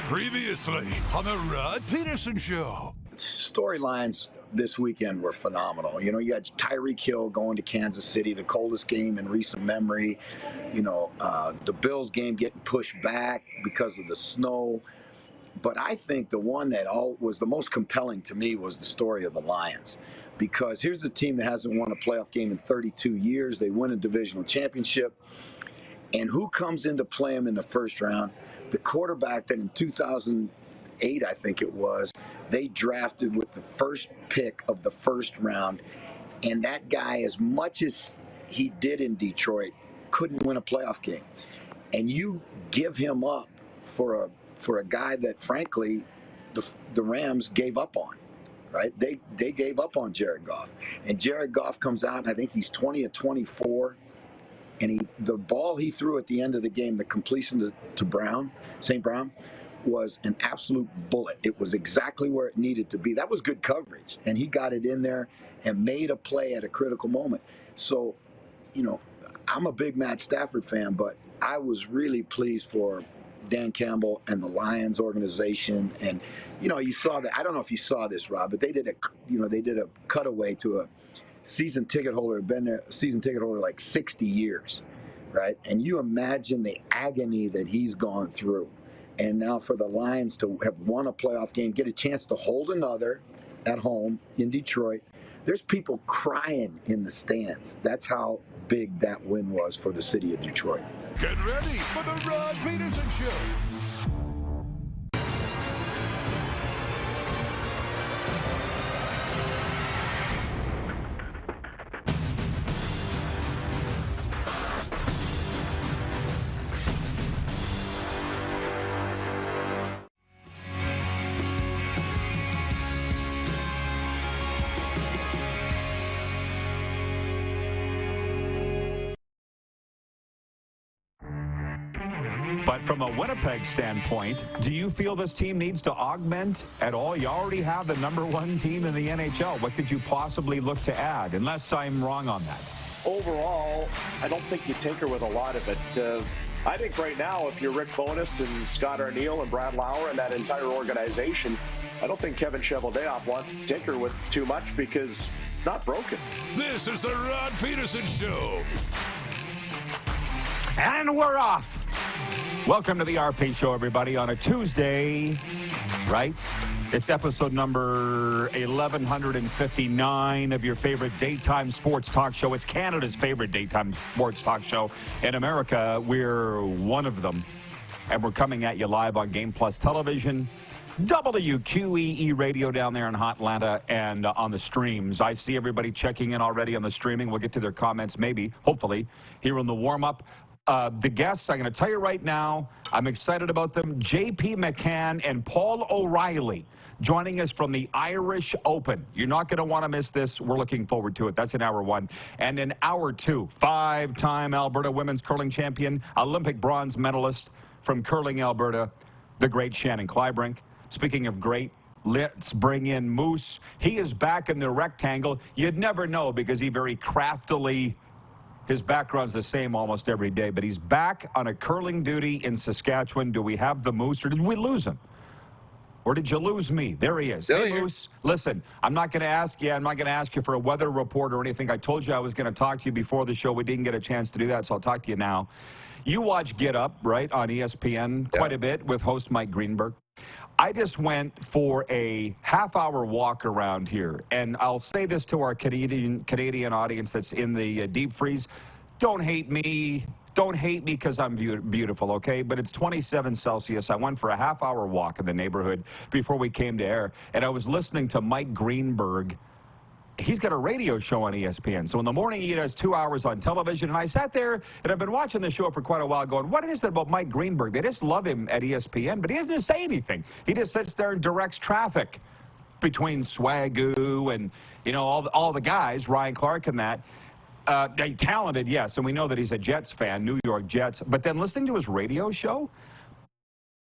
Previously on the Rod Pedersen Show. Storylines this weekend were phenomenal. You know, you had Tyreek Hill going to Kansas City, the coldest game in recent memory. You know, the Bills game getting pushed back because of the snow. But I think the one that was the most compelling to me was the story of the Lions. Because here's a team that hasn't won a playoff game in 32 years. They win a divisional championship. And who comes in to play them in the first round? The quarterback that in 2008, I think it was, they drafted with the first pick of the first round. And that guy, as much as he did in Detroit, couldn't win a playoff game. And you give him up for a guy that, frankly, the Rams gave up on, right? They gave up on Jared Goff. And Jared Goff comes out, and I think he's 20 of 24. And the ball he threw at the end of the game, the completion to St. Brown, was an absolute bullet. It was exactly where it needed to be. That was good coverage. And he got it in there and made a play at a critical moment. So, you know, I'm a big Matt Stafford fan, but I was really pleased for Dan Campbell and the Lions organization. And, you know, you saw that. I don't know if you saw this, Rob, but they did a cutaway to a season ticket holder, been there, season ticket holder like 60 years, right? And you imagine the agony that he's gone through. And now for the Lions to have won a playoff game, get a chance to hold another at home in Detroit, there's people crying in the stands. That's how big that win was for the city of Detroit. Get ready for the Rod Pedersen Show. But from a Winnipeg standpoint, do you feel this team needs to augment at all? You already have the #1 team in the NHL. What could you possibly look to add, unless I'm wrong on that? Overall, I don't think you tinker with a lot of it. I think right now, if you're Rick Bowness and Scott Arniel and Brad Lauer and that entire organization, I don't think Kevin Cheveldayoff wants to tinker with too much because it's not broken. This is the Rod Pedersen Show. And we're off. Welcome to the RP Show, everybody, on a Tuesday, right? It's episode number 1159 of your favorite daytime sports talk show. It's Canada's favorite daytime sports talk show. In America, we're one of them. And we're coming at you live on Game Plus Television, WQEE Radio down there in Hotlanta, and on the streams. I see everybody checking in already on the streaming. We'll get to their comments maybe, hopefully, here in the warm-up. The guests, I'm going to tell you right now, I'm excited about them. J.P. McCann and Paul O'Reilly joining us from the Irish Open. You're not going to want to miss this. We're looking forward to it. That's in hour one. And in hour two, five-time Alberta women's curling champion, Olympic bronze medalist from Curling, Alberta, the great Shannon Kleibrink. Speaking of great, let's bring in Moose. He is back in the rectangle. You'd never know because he very craftily... His background's the same almost every day, but he's back on a curling duty in Saskatchewan. Do we have the Moose, or did we lose him? Or did you lose me? There he is. Still hey, here. Moose, listen, I'm not going to ask you for a weather report or anything. I told you I was going to talk to you before the show. We didn't get a chance to do that, so I'll talk to you now. You watch Get Up, right, on ESPN quite a bit with host Mike Greenberg. I just went for a half-hour walk around here, and I'll say this to our Canadian audience that's in the deep freeze. Don't hate me. Don't hate me because I'm beautiful, okay? But it's 27 Celsius. I went for a half-hour walk in the neighborhood before we came to air, and I was listening to Mike Greenberg. He's got a radio show on ESPN. So in the morning, he does 2 hours on television. And I sat there, and I've been watching the show for quite a while going, what is it about Mike Greenberg? They just love him at ESPN, but he doesn't say anything. He just sits there and directs traffic between Swagoo and, you know, all the guys, Ryan Clark and that. Talented, yes, and we know that he's a Jets fan, New York Jets. But then listening to his radio show,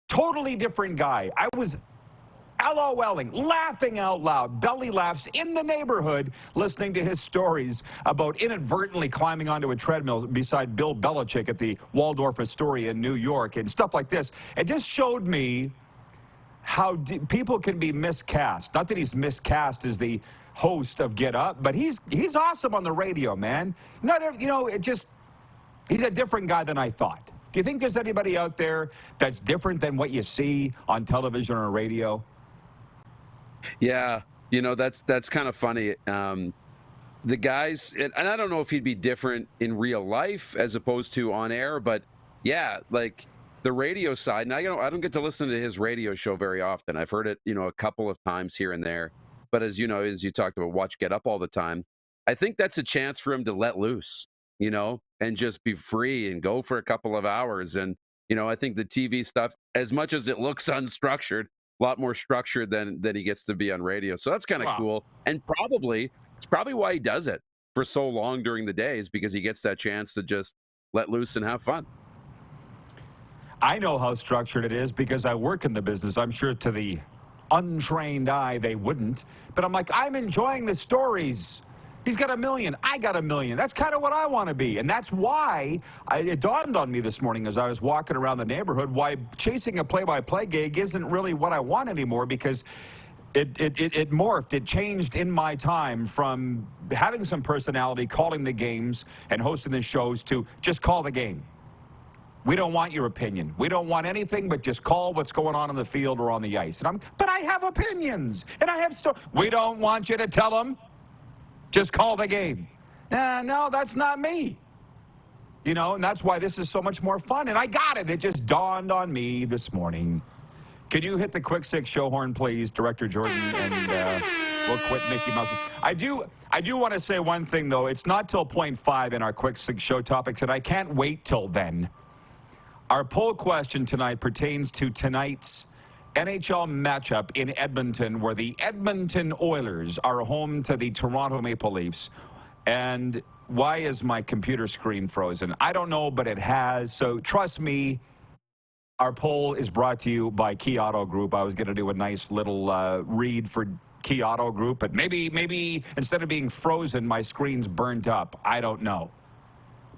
totally different guy. I was LOLing, laughing out loud, belly laughs in the neighborhood, listening to his stories about inadvertently climbing onto a treadmill beside Bill Belichick at the Waldorf Astoria in New York and stuff like this. It just showed me how people can be miscast. Not that he's miscast as the host of Get Up, but he's awesome on the radio, man. He's a different guy than I thought. Do you think there's anybody out there that's different than what you see on television or radio? Yeah, that's kind of funny. The guys, and I don't know if he'd be different in real life as opposed to on air, but yeah, like the radio side. And I don't get to listen to his radio show very often. I've heard it, a couple of times here and there. But as you talked about, watch Get Up all the time. I think that's a chance for him to let loose, and just be free and go for a couple of hours. And, I think the TV stuff, as much as it looks unstructured, a lot more structured than he gets to be on radio. So that's kind of cool. And it's probably why he does it for so long during the day, is because he gets that chance to just let loose and have fun. I know how structured it is because I work in the business. I'm sure to the untrained eye they wouldn't. But I'm like, I'm enjoying the stories. He's got 1 million. I got 1 million. That's kind of what I want to be. And that's why it dawned on me this morning as I was walking around the neighborhood why chasing a play-by-play gig isn't really what I want anymore, because it morphed. It changed in my time from having some personality, calling the games and hosting the shows, to just call the game. We don't want your opinion. We don't want anything but just call what's going on the field or on the ice. But I have opinions, and I have stories. We don't want you to tell them. Just call the game. No, that's not me. And that's why this is so much more fun. And I got it. It just dawned on me this morning. Can you hit the quick six show horn, please, Director Jordan? And we'll quit Mickey Mouse. I do want to say one thing, though. It's not till 0.5 in our quick six show topics, and I can't wait till then. Our poll question tonight pertains to tonight's NHL matchup in Edmonton, where the Edmonton Oilers are home to the Toronto Maple Leafs. And why is my computer screen frozen? I don't know, but it has. So trust me, our poll is brought to you by Key Auto Group. I was going to do a nice little read for Key Auto Group, but maybe instead of being frozen, my screen's burnt up. I don't know.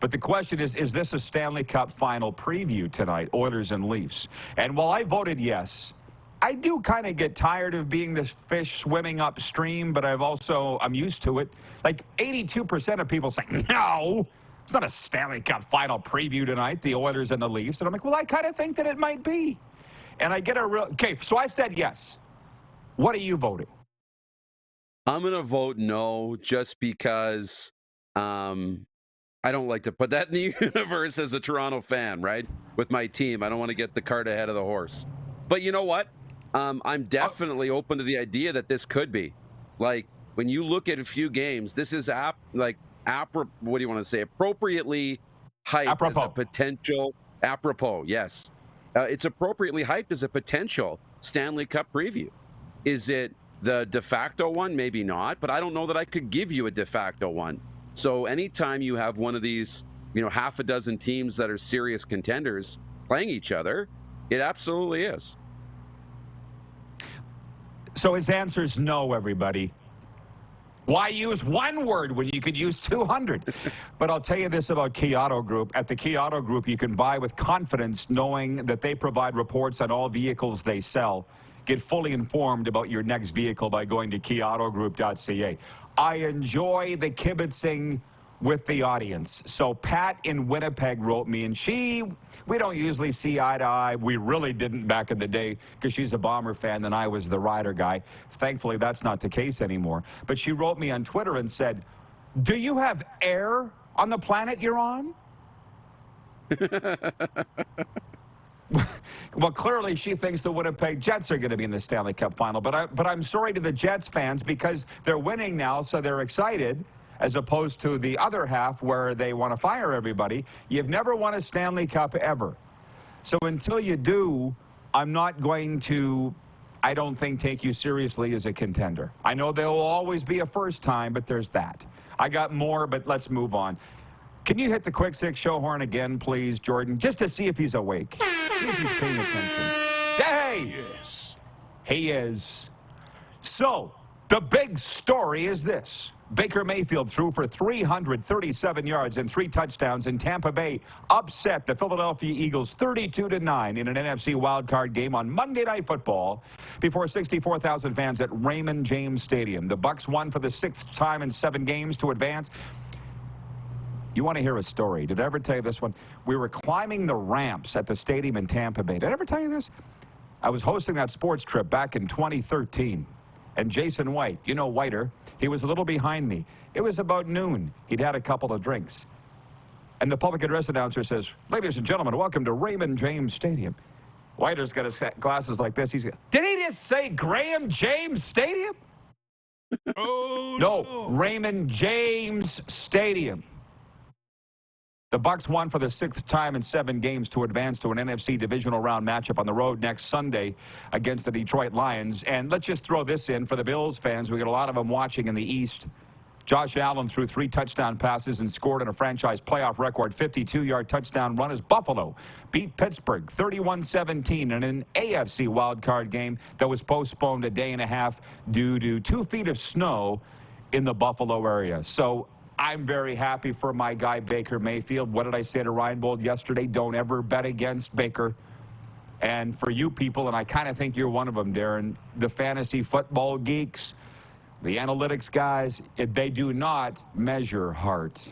But the question is this a Stanley Cup final preview tonight, Oilers and Leafs? And while I voted yes, I do kind of get tired of being this fish swimming upstream, but I'm used to it. Like 82% of people say, no, it's not a Stanley Cup final preview tonight, the Oilers and the Leafs. And I'm like, well, I kind of think that it might be. And I get okay, so I said yes. What are you voting? I'm going to vote no, just because I don't like to put that in the universe as a Toronto fan, right? With my team. I don't want to get the cart ahead of the horse. But you know what? I'm definitely open to the idea that this could be. Like, when you look at a few games, this is what do you want to say? Appropriately hyped as a potential. Apropos, yes. It's appropriately hyped as a potential Stanley Cup preview. Is it the de facto one? Maybe not, but I don't know that I could give you a de facto one. So anytime you have one of these, half a dozen teams that are serious contenders playing each other, it absolutely is. So his answer is no, everybody. Why use one word when you could use 200? But I'll tell you this about Key Auto Group. At the Key Auto Group, you can buy with confidence knowing that they provide reports on all vehicles they sell. Get fully informed about your next vehicle by going to keyautogroup.ca. I enjoy the kibitzing with the audience. So Pat in Winnipeg wrote me, and we don't usually see eye to eye. We really didn't back in the day because she's a Bomber fan and I was the Rider guy. Thankfully, that's not the case anymore. But she wrote me on Twitter and said, do you have air on the planet you're on? Well, clearly she thinks the Winnipeg Jets are going to be in the Stanley Cup final. But I'm sorry to the Jets fans because they're winning now, so they're excited, as opposed to the other half where they want to fire everybody. You've never won a Stanley Cup ever. So until you do, I'm not going to, I don't think, take you seriously as a contender. I know there will always be a first time, but there's that. I got more, but let's move on. Can you hit the quick six show horn again, please, Jordan, just to see if he's awake? See if he's paying attention. Hey! Yes. He is. So, the big story is this. Baker Mayfield threw for 337 yards and 3 touchdowns, and Tampa Bay upset the Philadelphia Eagles 32-9 in an NFC wildcard game on Monday Night Football before 64,000 fans at Raymond James Stadium. The Bucs won for the 6th time in 7 games to advance. You want to hear a story? Did I ever tell you this one? We were climbing the ramps at the stadium in Tampa Bay. Did I ever tell you this? I was hosting that sports trip back in 2013. And Jason White, you know Whiter, he was a little behind me. It was about noon. He'd had a couple of drinks. And the public address announcer says, "Ladies and gentlemen, welcome to Raymond James Stadium." Whiter's got his glasses like this. He's, did he just say Graham James Stadium? Oh, No, Raymond James Stadium. The Bucs won for the 6th time in 7 games to advance to an NFC divisional round matchup on the road next Sunday against the Detroit Lions. And let's just throw this in for the Bills fans. We got a lot of them watching in the East. Josh Allen threw 3 touchdown passes and scored in a franchise playoff record 52-yard touchdown run as Buffalo beat Pittsburgh 31-17 in an AFC wildcard game that was postponed a day and a half due to 2 feet of snow in the Buffalo area. So I'm very happy for my guy, Baker Mayfield. What did I say to Ryan Bold yesterday? Don't ever bet against Baker. And for you people, and I kind of think you're one of them, Darren, the fantasy football geeks, the analytics guys, they do not measure heart.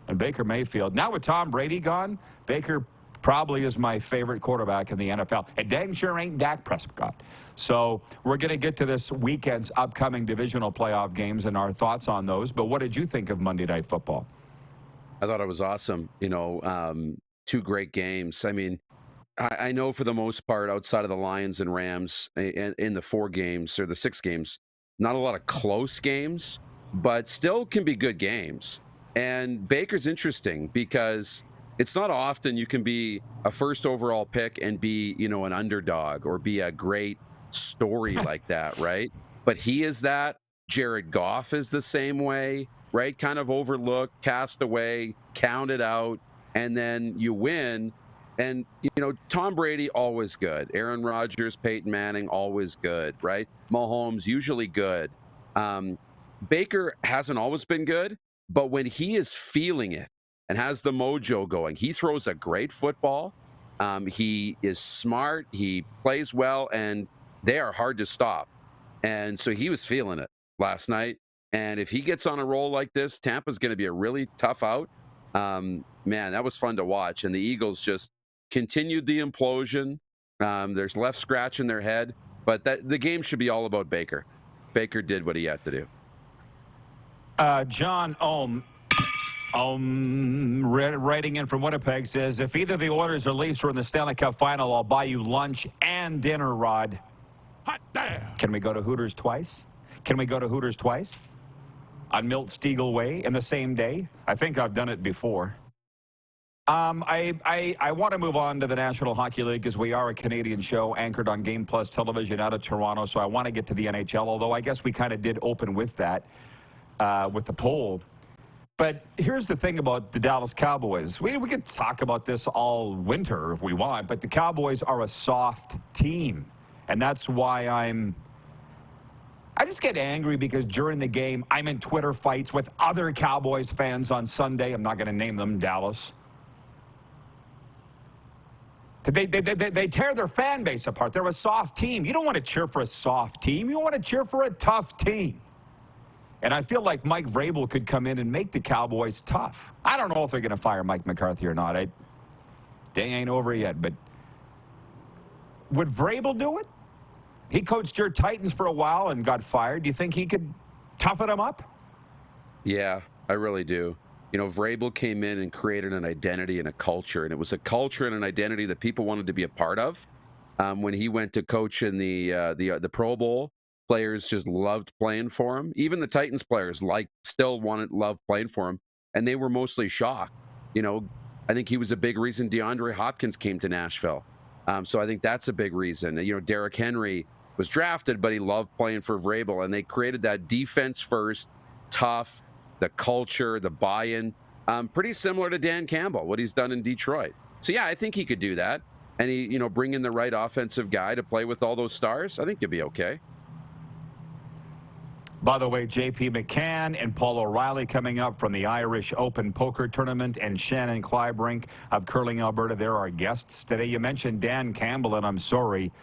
And Baker Mayfield, now with Tom Brady gone, Baker probably is my favorite quarterback in the NFL. And dang sure ain't Dak Prescott. So we're going to get to this weekend's upcoming divisional playoff games and our thoughts on those. But what did you think of Monday Night Football? I thought it was awesome. 2 great games. I mean, I know for the most part, outside of the Lions and Rams in the 4 games or the 6 games, not a lot of close games, but still can be good games. And Baker's interesting because it's not often you can be a first overall pick and be, an underdog or be a great story like that, right? But he is that. Jared Goff is the same way, right? Kind of overlooked, cast away, counted out, and then you win. And, Tom Brady, always good. Aaron Rodgers, Peyton Manning, always good, right? Mahomes, usually good. Baker hasn't always been good, but when he is feeling it and has the mojo going, he throws a great football. He is smart. He plays well, and they are hard to stop. And so he was feeling it last night. And if he gets on a roll like this, Tampa's going to be a really tough out. Man, that was fun to watch. And the Eagles just continued the implosion. There's left scratch in their head. But the game should be all about Baker. Baker did what he had to do. John writing in from Winnipeg says, if either the Oilers or Leafs are in the Stanley Cup final, I'll buy you lunch and dinner, Rod. hot damn. Can we go to Hooters twice? Can we go to Hooters twice? On Milt Stiegel Way in the same day? I think I've done it before. I want to move on to the National Hockey League because we are a Canadian show anchored on Game Plus television out of Toronto, so I want to get to the NHL, although I guess we kind of did open with that, with the poll. But here's the thing about the Dallas Cowboys. We could talk about this all winter if we want, but the Cowboys are a soft team. And that's why I just get angry because during the game, I'm in Twitter fights with other Cowboys fans on Sunday. I'm not going to name them, Dallas. They tear their fan base apart. They're a soft team. You don't want to cheer for a soft team. You want to cheer for a tough team. And I feel like Mike Vrabel could come in and make the Cowboys tough. I don't know if they're going to fire Mike McCarthy or not. They ain't over yet. But would Vrabel do it? He coached your Titans for a while and got fired. Do you think he could toughen them up? Yeah, I really do. You know, Vrabel came in and created an identity and a culture, and it was a culture and an identity that people wanted to be a part of. When he went to coach in the Pro Bowl, players just loved playing for him. Even the Titans players loved playing for him, and they were mostly shocked. You know, I think he was a big reason DeAndre Hopkins came to Nashville. So I think that's a big reason. You know, Derrick Henry was drafted, but he loved playing for Vrabel, and they created that defense first, tough, the culture, the buy-in, pretty similar to Dan Campbell, what he's done in Detroit. So yeah, I think he could do that, and he, bring in the right offensive guy to play with all those stars. I think he'll be okay. By the way, J.P. McCann and Paul O'Reilly coming up from the Irish Open Poker Tournament, and Shannon Kleibrink of Curling Alberta. They're our guests today. You mentioned Dan Campbell, and I'm sorry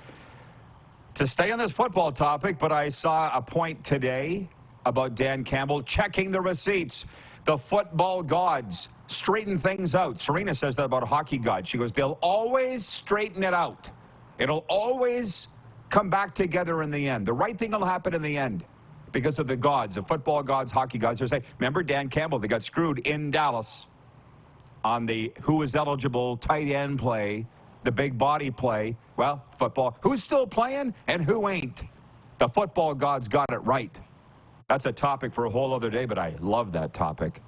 to stay on this football topic, but I saw a point today about Dan Campbell checking the receipts. The football gods straighten things out. Serena says that about a hockey god. She goes, they'll always straighten it out. It'll always come back together in the end. The right thing will happen in the end. Because of the gods, the football gods, hockey gods. They're saying, remember Dan Campbell, they got screwed in Dallas on the who is eligible tight end play, the big body play. Well, football, who's still playing and who ain't? The football gods got it right. That's a topic for a whole other day, but I love that topic.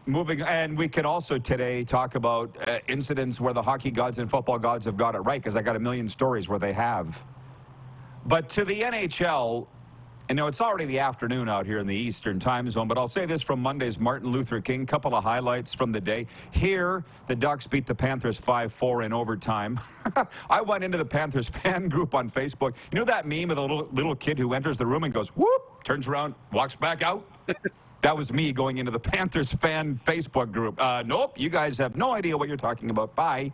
Moving, and we can also today talk about incidents where the hockey gods and football gods have got it right, because I got a million stories where they have. But to the NHL, and now it's already the afternoon out here in the Eastern time zone, but I'll say this from Monday's Martin Luther King. Couple of highlights from the day. Here, the Ducks beat the Panthers 5-4 in overtime. I went into the Panthers fan group on Facebook. You know that meme of the little kid who enters the room and goes, whoop, turns around, walks back out? That was me going into the Panthers fan Facebook group. Nope, you guys have no idea what you're talking about. Bye.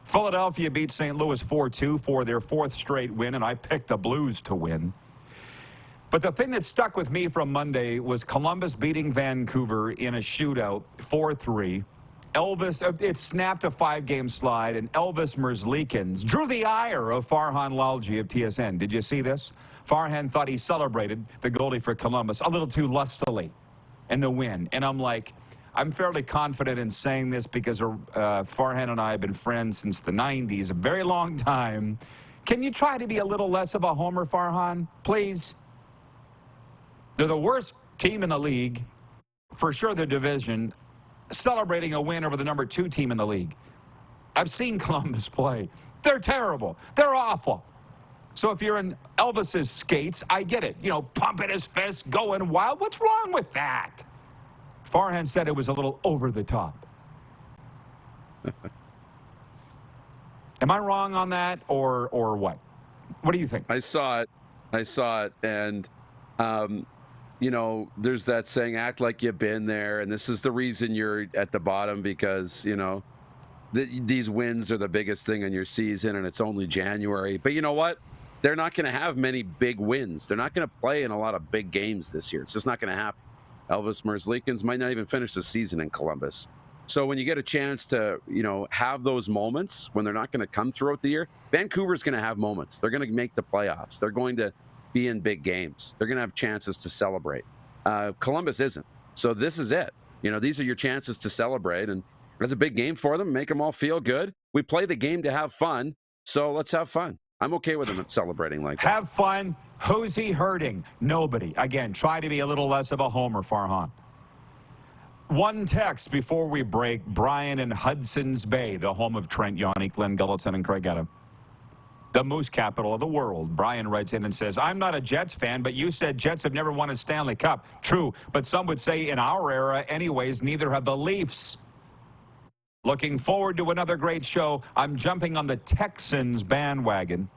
Philadelphia beat St. Louis 4-2 for their fourth straight win, and I picked the Blues to win. But the thing that stuck with me from Monday was Columbus beating Vancouver in a shootout, 4-3. It snapped a 5-game slide, and Elvis Merzlikins drew the ire of Farhan Lalji of TSN. Did you see this? Farhan thought he celebrated the goalie for Columbus a little too lustily in the win. And I'm like, I'm fairly confident in saying this because Farhan and I have been friends since the 90s, a very long time. Can you try to be a little less of a homer, Farhan, please? They're the worst team in the league, for sure their division, celebrating a win over the number 2 team in the league. I've seen Columbus play. They're terrible. They're awful. So if you're in Elvis's skates, I get it. You know, pumping his fist, going wild. What's wrong with that? Farhan said it was a little over the top. Am I wrong on that or what? What do you think? I saw it, and you know, there's that saying, act like you've been there, and this is the reason you're at the bottom, because, you know, these wins are the biggest thing in your season, and it's only January. But you know what? They're not going to have many big wins. They're not going to play in a lot of big games this year. It's just not going to happen. Elvis Merzlikins might not even finish the season in Columbus. So when you get a chance to, you know, have those moments when they're not going to come throughout the year, Vancouver's going to have moments. They're going to make the playoffs. They're going to be in big games. They're going to have chances to celebrate. Columbus isn't. So this is it. You know, these are your chances to celebrate, and it's a big game for them. Make them all feel good. We play the game to have fun, so let's have fun. I'm okay with them celebrating like that. Have fun. Who's he hurting? Nobody. Again, try to be a little less of a homer, Farhan. One text before we break. Brian in Hudson's Bay, the home of Trent Yanni, Glenn Gullitson, and Craig Adam. The Moose capital of the world. Brian writes in and says, I'm not a Jets fan, but you said Jets have never won a Stanley Cup. True, but some would say in our era anyways, neither have the Leafs. Looking forward to another great show. I'm jumping on the Texans bandwagon.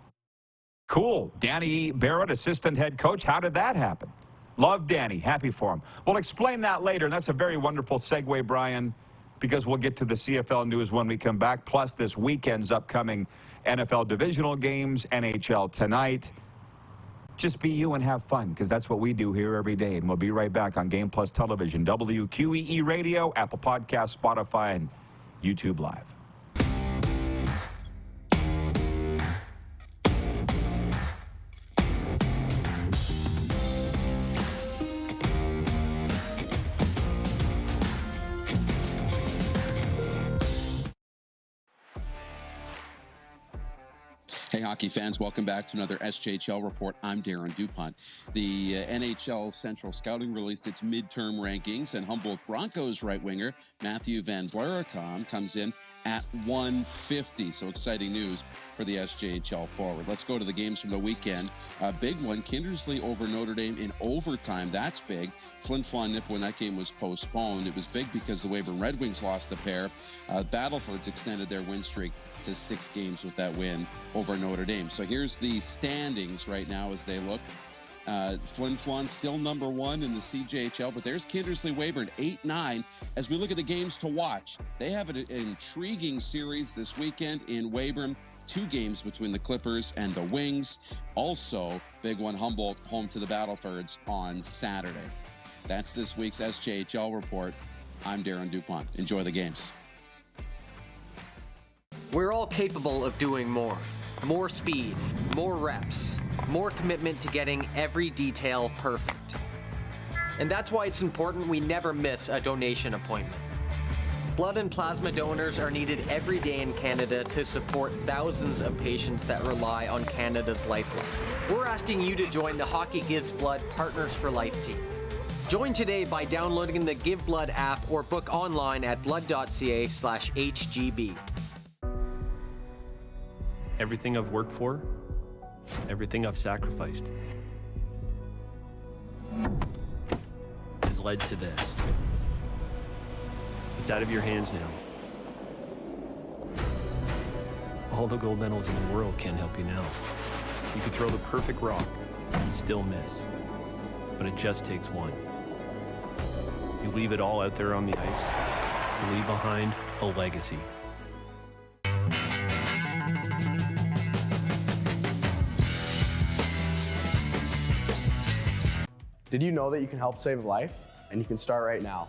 Cool. Danny Barrett, assistant head coach. How did that happen? Love Danny. Happy for him. We'll explain that later. That's a very wonderful segue, Brian, because we'll get to the CFL news when we come back, plus this weekend's upcoming NFL divisional games, NHL tonight. Just be you and have fun, because that's what we do here every day. And we'll be right back on Game Plus Television, WQEE Radio, Apple Podcasts, Spotify, and YouTube Live. Hey, hockey fans, welcome back to another SJHL report. I'm Darren DuPont. The NHL Central Scouting released its midterm rankings, and Humboldt Broncos right winger Matthew Van Blaricom comes in at 150. So exciting news for the SJHL forward. Let's go to the games from the weekend. A big one, Kindersley over Notre Dame in overtime. That's big. Flin Flon Nippo, when that game was postponed, it was big because the Weyburn Red Wings lost the pair. Battlefords extended their win streak to 6 games with that win over Notre Dame. So here's the standings right now as they look. Flin Flon still number 1 in the CJHL, but there's Kindersley Weyburn 8-9. As we look at the games to watch, they have an intriguing series this weekend in Weyburn. 2 games between the Clippers and the Wings. Also, big one, Humboldt home to the Battleford on Saturday. That's this week's SJHL report. I'm Darren DuPont. Enjoy the games. We're all capable of doing more. More speed, more reps, more commitment to getting every detail perfect. And that's why it's important we never miss a donation appointment. Blood and plasma donors are needed every day in Canada to support thousands of patients that rely on Canada's lifeline. We're asking you to join the Hockey Gives Blood Partners for Life team. Join today by downloading the Give Blood app or book online at blood.ca/HGB. Everything I've worked for, everything I've sacrificed, has led to this. It's out of your hands now. All the gold medals in the world can't help you now. You could throw the perfect rock and still miss, but it just takes one. You leave it all out there on the ice to leave behind a legacy. Did you know that you can help save a life? And you can start right now.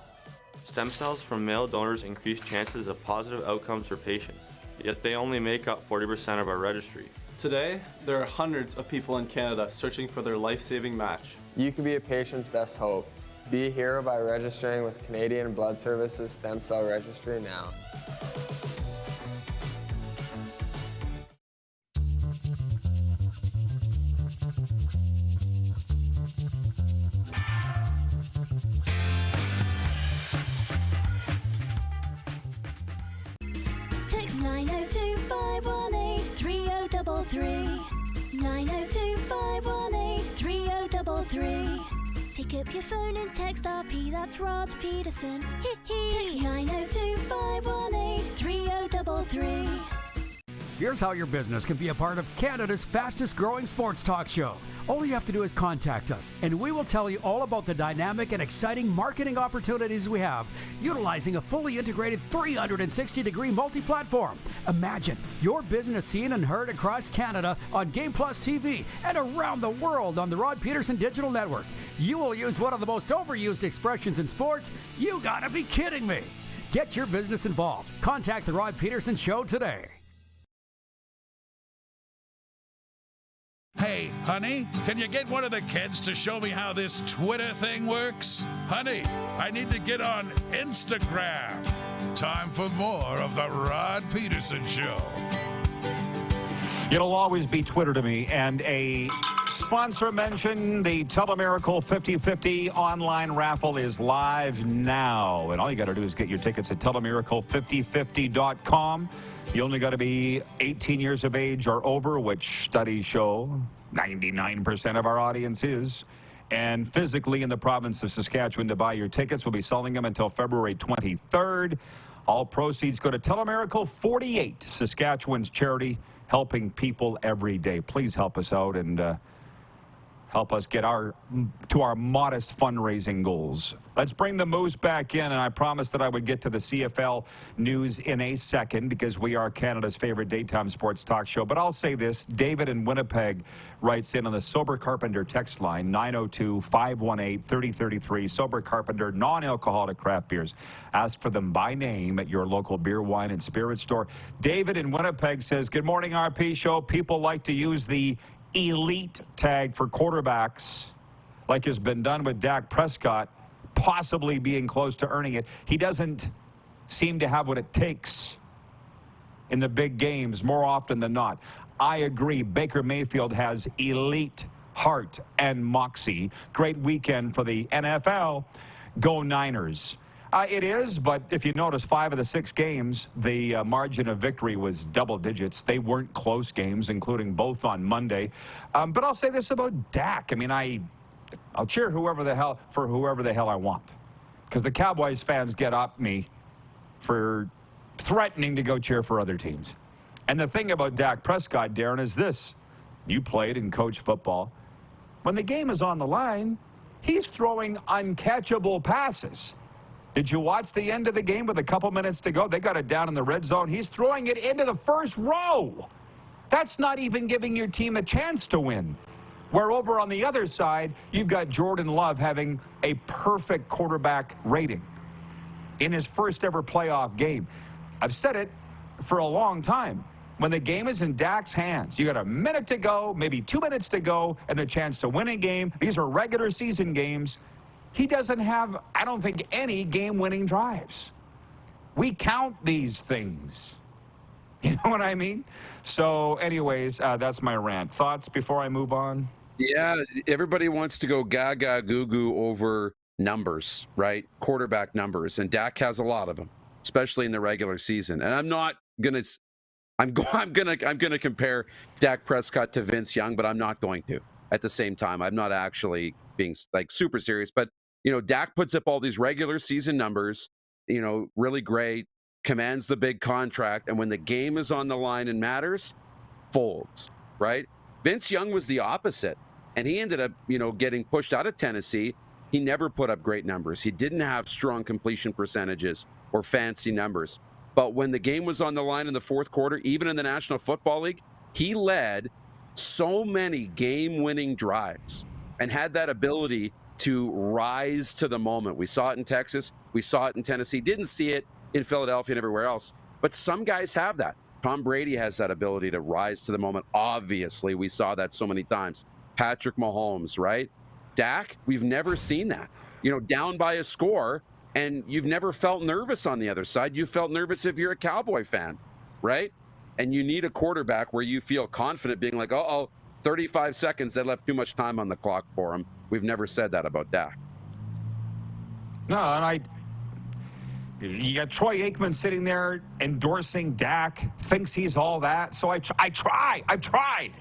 Stem cells from male donors increase chances of positive outcomes for patients, yet they only make up 40% of our registry. Today, there are hundreds of people in Canada searching for their life-saving match. You can be a patient's best hope. Be a hero by registering with Canadian Blood Services Stem Cell Registry now. Text 902-518-3033. 902-518-3033. Pick up your phone and text RP, that's Rod Pedersen. Text 902-518-3033. Here's how your business can be a part of Canada's fastest growing sports talk show. All you have to do is contact us, and we will tell you all about the dynamic and exciting marketing opportunities we have, utilizing a fully integrated 360-degree multi-platform. Imagine your business seen and heard across Canada on Game Plus TV and around the world on the Rod Pedersen Digital Network. You will use one of the most overused expressions in sports. You gotta be kidding me. Get your business involved. Contact the Rod Pedersen Show today. Hey, honey, can you get one of the kids to show me how this Twitter thing works? Honey, I need to get on Instagram. Time for more of the Rod Pedersen Show. It'll always be Twitter to me. And a sponsor mention, the Telemiracle 50/50 online raffle is live now. And all you got to do is get your tickets at telemiracle5050.com. You only got to be 18 years of age or over, which studies show 99% of our audience is. And physically in the province of Saskatchewan to buy your tickets. We'll be selling them until February 23rd. All proceeds go to Telemiracle 48, Saskatchewan's charity, helping people every day. Please help us out and help us get to our modest fundraising goals. Let's bring the Moose back in, and I promised that I would get to the CFL news in a second because we are Canada's favorite daytime sports talk show. But I'll say this, David in Winnipeg writes in on the Sober Carpenter text line, 902-518-3033. Sober Carpenter, non-alcoholic craft beers. Ask for them by name at your local beer, wine, and spirit store. David in Winnipeg says, good morning, RP Show. People like to use the elite tag for quarterbacks like has been done with Dak Prescott, possibly being close to earning it. He doesn't seem to have what it takes in the big games more often than not. I agree. Baker Mayfield has elite heart and moxie. Great weekend for the NFL. Go Niners. It is, but if you notice, 5 of the 6 games, the margin of victory was double digits. They weren't close games, including both on Monday. But I'll say this about Dak. I mean, I'll cheer whoever the hell I want, because the Cowboys fans get up me for threatening to go cheer for other teams. And the thing about Dak Prescott, Darren, is this: you played and coached football. when the game is on the line, he's throwing uncatchable passes. Did you watch the end of the game with a couple minutes to go? They got it down in the red zone. He's throwing it into the first row. That's not even giving your team a chance to win. Where over on the other side, you've got Jordan Love having a perfect quarterback rating in his first ever playoff game. I've said it for a long time. When the game is in Dak's hands, you got a minute to go, maybe 2 minutes to go, and the chance to win a game. These are regular season games. He doesn't have, I don't think, any game-winning drives. We count these things. You know what I mean? So, anyways, that's my rant. Thoughts before I move on? Yeah, everybody wants to go gaga goo over numbers, right? Quarterback numbers, and Dak has a lot of them, especially in the regular season. And I'm not gonna, I'm gonna compare Dak Prescott to Vince Young, but I'm not going to. At the same time, I'm not actually being like super serious, but you know, Dak puts up all these regular season numbers, you know, really great, commands the big contract, and when the game is on the line and matters, folds, right? Vince Young was the opposite, and he ended up, you know, getting pushed out of Tennessee. He never put up great numbers. He didn't have strong completion percentages or fancy numbers. But when the game was on the line in the fourth quarter, even in the National Football League, he led so many game-winning drives and had that ability to rise to the moment. We saw it in Texas. We saw it in Tennessee. Didn't see it in Philadelphia and everywhere else. But some guys have that. Tom Brady has that ability to rise to the moment. Obviously, we saw that so many times. Patrick Mahomes, right? Dak, we've never seen that. You know, down by a score, and you've never felt nervous on the other side. You felt nervous if you're a Cowboy fan, right? And you need a quarterback where you feel confident being like, uh-oh, 35 seconds, they left too much time on the clock for him. We've never said that about Dak. No, and you got Troy Aikman sitting there endorsing Dak, thinks he's all that. So I've tried.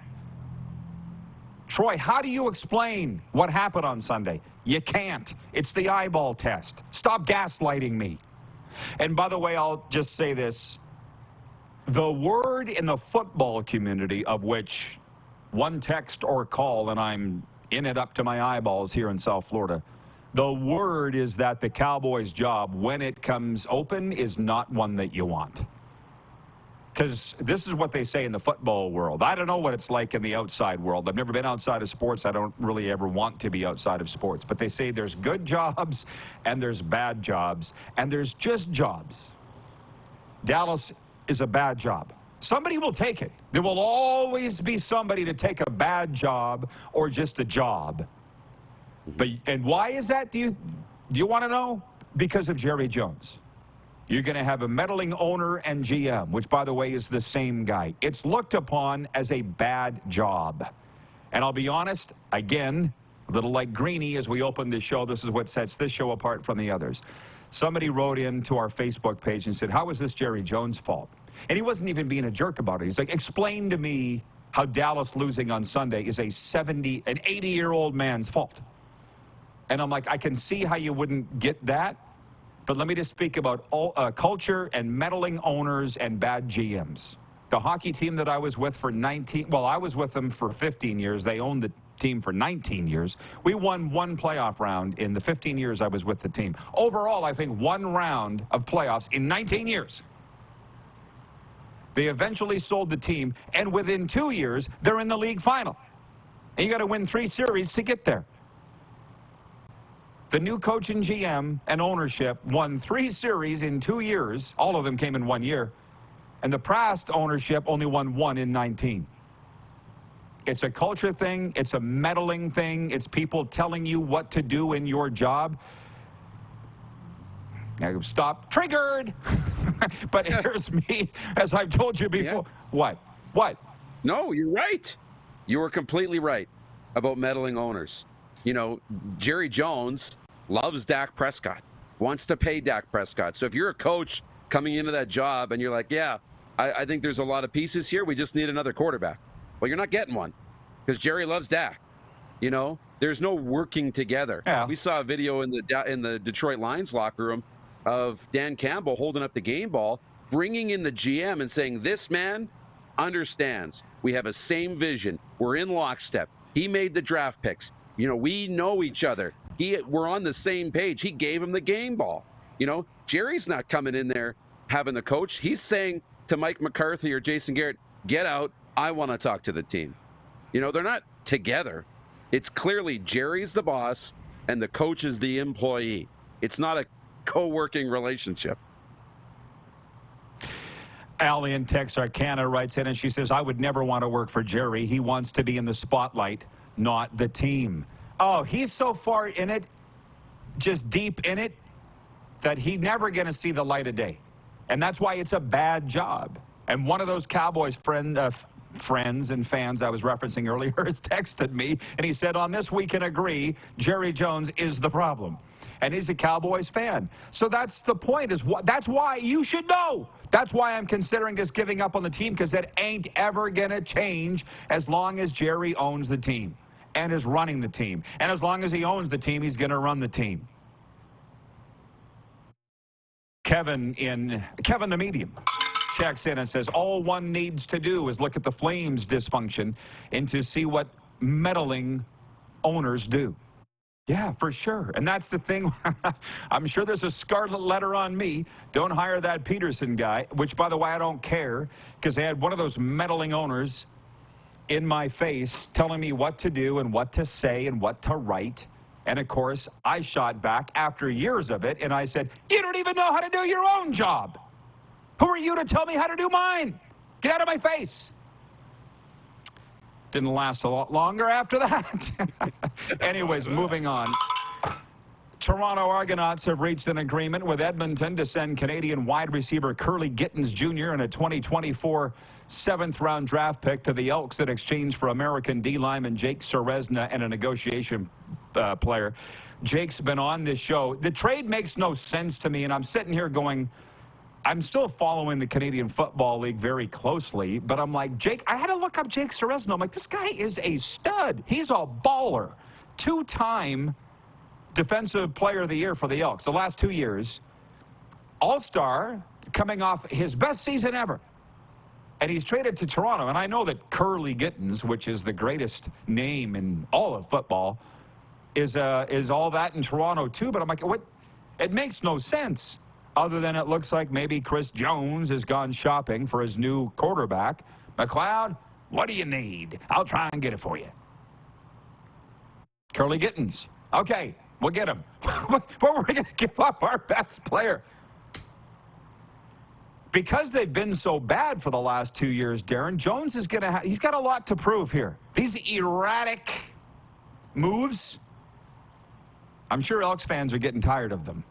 Troy, how do you explain what happened on Sunday? You can't. It's the eyeball test. Stop gaslighting me. And by the way, I'll just say this. The word in the football community, of which one text or call, and I'm in it up to my eyeballs here in South Florida, the word is that the Cowboys' job, when it comes open, is not one that you want. Because this is what they say in the football world. I don't know what it's like in the outside world. I've never been outside of sports. I don't really ever want to be outside of sports. But they say there's good jobs and there's bad jobs and there's just jobs. Dallas is a bad job. Somebody will take it. There will always be somebody to take a bad job or just a job. And why is that? Do you want to know? Because of Jerry Jones. You're going to have a meddling owner and GM, which, by the way, is the same guy. It's looked upon as a bad job. And I'll be honest, again, a little like Greeny as we open this show, this is what sets this show apart from the others. Somebody wrote into our Facebook page and said, how is this Jerry Jones' fault? And he wasn't even being a jerk about it. He's like, explain to me how Dallas losing on Sunday is an 80-year-old man's fault. And I'm like, I can see how you wouldn't get that. But let me just speak about culture and meddling owners and bad GMs. The hockey team that I was with for I was with them for 15 years. They owned the team for 19 years. We won one playoff round in the 15 years I was with the team. Overall, I think one round of playoffs in 19 years. They eventually sold the team, and within 2 years, they're in the league final. And you got to win 3 series to get there. The new coach and GM and ownership won 3 series in 2 years. All of them came in 1 year. And the past ownership only won 1 in 19. It's a culture thing. It's a meddling thing. It's people telling you what to do in your job. Now, stop. Triggered. But here's me, as I've told you before. Yeah. What? No, you're right. You were completely right about meddling owners. You know, Jerry Jones loves Dak Prescott, wants to pay Dak Prescott. So if you're a coach coming into that job and you're like, yeah, I think there's a lot of pieces here. We just need another quarterback. Well, you're not getting one because Jerry loves Dak. You know, there's no working together. Yeah. We saw a video in the Detroit Lions locker room of Dan Campbell holding up the game ball, bringing in the GM and saying, this man understands. We have a same vision. We're in lockstep. He made the draft picks. You know, we know each other. We're on the same page. He gave him the game ball. You know, Jerry's not coming in there having the coach. He's saying to Mike McCarthy or Jason Garrett, get out. I want to talk to the team. You know, they're not together. It's clearly Jerry's the boss and the coach is the employee. It's not a co-working relationship. Allie in Texarkana writes in and she says, I would never want to work for Jerry. He wants to be in the spotlight, not the team. Oh, he's so far in it, just deep in it, that he's never going to see the light of day. And that's why it's a bad job. And one of those Cowboys friends and fans I was referencing earlier has texted me, and he said, on this we can agree, Jerry Jones is the problem. And he's a Cowboys fan. So that's the point. That's why you should know. That's why I'm considering just giving up on the team, because it ain't ever going to change as long as Jerry owns the team and is running the team. And as long as he owns the team, he's going to run the team. Kevin the Medium checks in and says, all one needs to do is look at the Flames' dysfunction and to see what meddling owners do. Yeah, for sure. And that's the thing. I'm sure there's a scarlet letter on me. Don't hire that Pedersen guy, which, by the way, I don't care, because they had one of those meddling owners in my face telling me what to do and what to say and what to write. And, of course, I shot back after years of it, and I said, you don't even know how to do your own job. Who are you to tell me how to do mine? Get out of my face. Didn't last a lot longer after that. Anyways, moving on. Toronto Argonauts have reached an agreement with Edmonton to send Canadian wide receiver Curly Gittens Jr. and a 2024 seventh-round draft pick to the Elks in exchange for American D lineman Jake Serezna and a negotiation player. Jake's been on this show. The trade makes no sense to me, and I'm sitting here going, I'm still following the Canadian Football League very closely, but I'm like, Jake, I had to look up Jake Serezna. I'm like, this guy is a stud. He's a baller. Two-time Defensive Player of the Year for the Elks the last 2 years. All-star, coming off his best season ever. And he's traded to Toronto. And I know that Curly Gittens, which is the greatest name in all of football, is all that in Toronto too. But I'm like, what? It makes no sense. Other than it looks like maybe Chris Jones has gone shopping for his new quarterback. McLeod, what do you need? I'll try and get it for you. Curly Gittens. Okay, we'll get him. But we're going to give up our best player. Because they've been so bad for the last 2 years, Darren, Jones is going to he's got a lot to prove here. These erratic moves, I'm sure Elks fans are getting tired of them.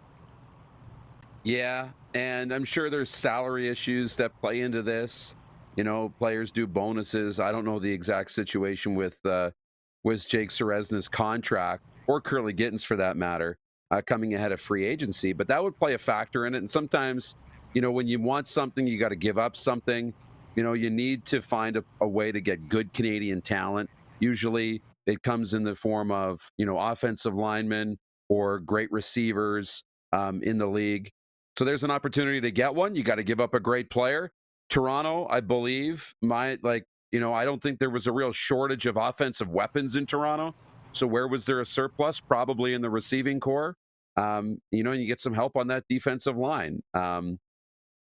Yeah, and I'm sure there's salary issues that play into this. You know, players do bonuses. I don't know the exact situation with Jake Serezna's contract, or Curly Gittens for that matter, coming ahead of free agency. But that would play a factor in it. And sometimes, you know, when you want something, you got to give up something. You know, you need to find a way to get good Canadian talent. Usually it comes in the form of, you know, offensive linemen or great receivers in the league. So there's an opportunity to get one. You got to give up a great player. Toronto, I believe, I don't think there was a real shortage of offensive weapons in Toronto. So where was there a surplus? Probably in the receiving core. You know, you get some help on that defensive line.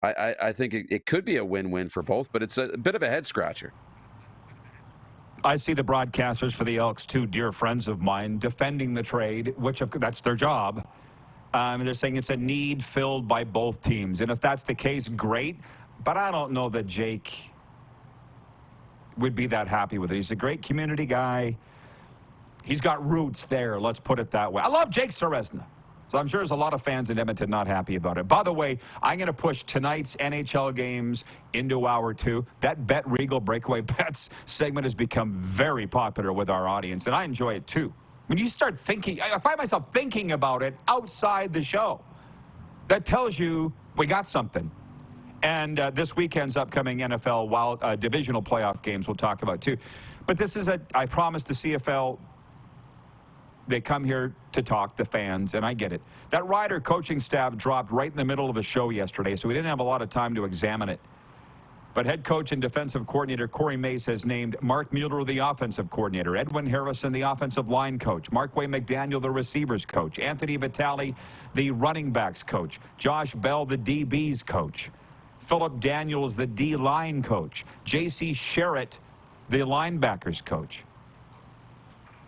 I think it could be a win-win for both, but it's a bit of a head-scratcher. I see the broadcasters for the Elks, two dear friends of mine, defending the trade, that's their job. They're saying it's a need filled by both teams. And if that's the case, great. But I don't know that Jake would be that happy with it. He's a great community guy. He's got roots there, let's put it that way. I love Jake Serezna. So I'm sure there's a lot of fans in Edmonton not happy about it. By the way, I'm going to push tonight's NHL games into hour 2. That Bet Regal Breakaway Bets segment has become very popular with our audience, and I enjoy it too. When you start thinking, I find myself thinking about it outside the show. That tells you we got something. And this weekend's upcoming NFL divisional playoff games we'll talk about too. But this is I promised the CFL, they come here to talk, the fans, and I get it. That Ryder coaching staff dropped right in the middle of the show yesterday, so we didn't have a lot of time to examine it. But head coach and defensive coordinator Corey Mace has named Mark Mueller the offensive coordinator, Edwin Harrison the offensive line coach, Markway McDaniel the receivers coach, Anthony Vitale the running backs coach, Josh Bell the DBs coach, Philip Daniels the D-line coach, J.C. Sherritt the linebackers coach,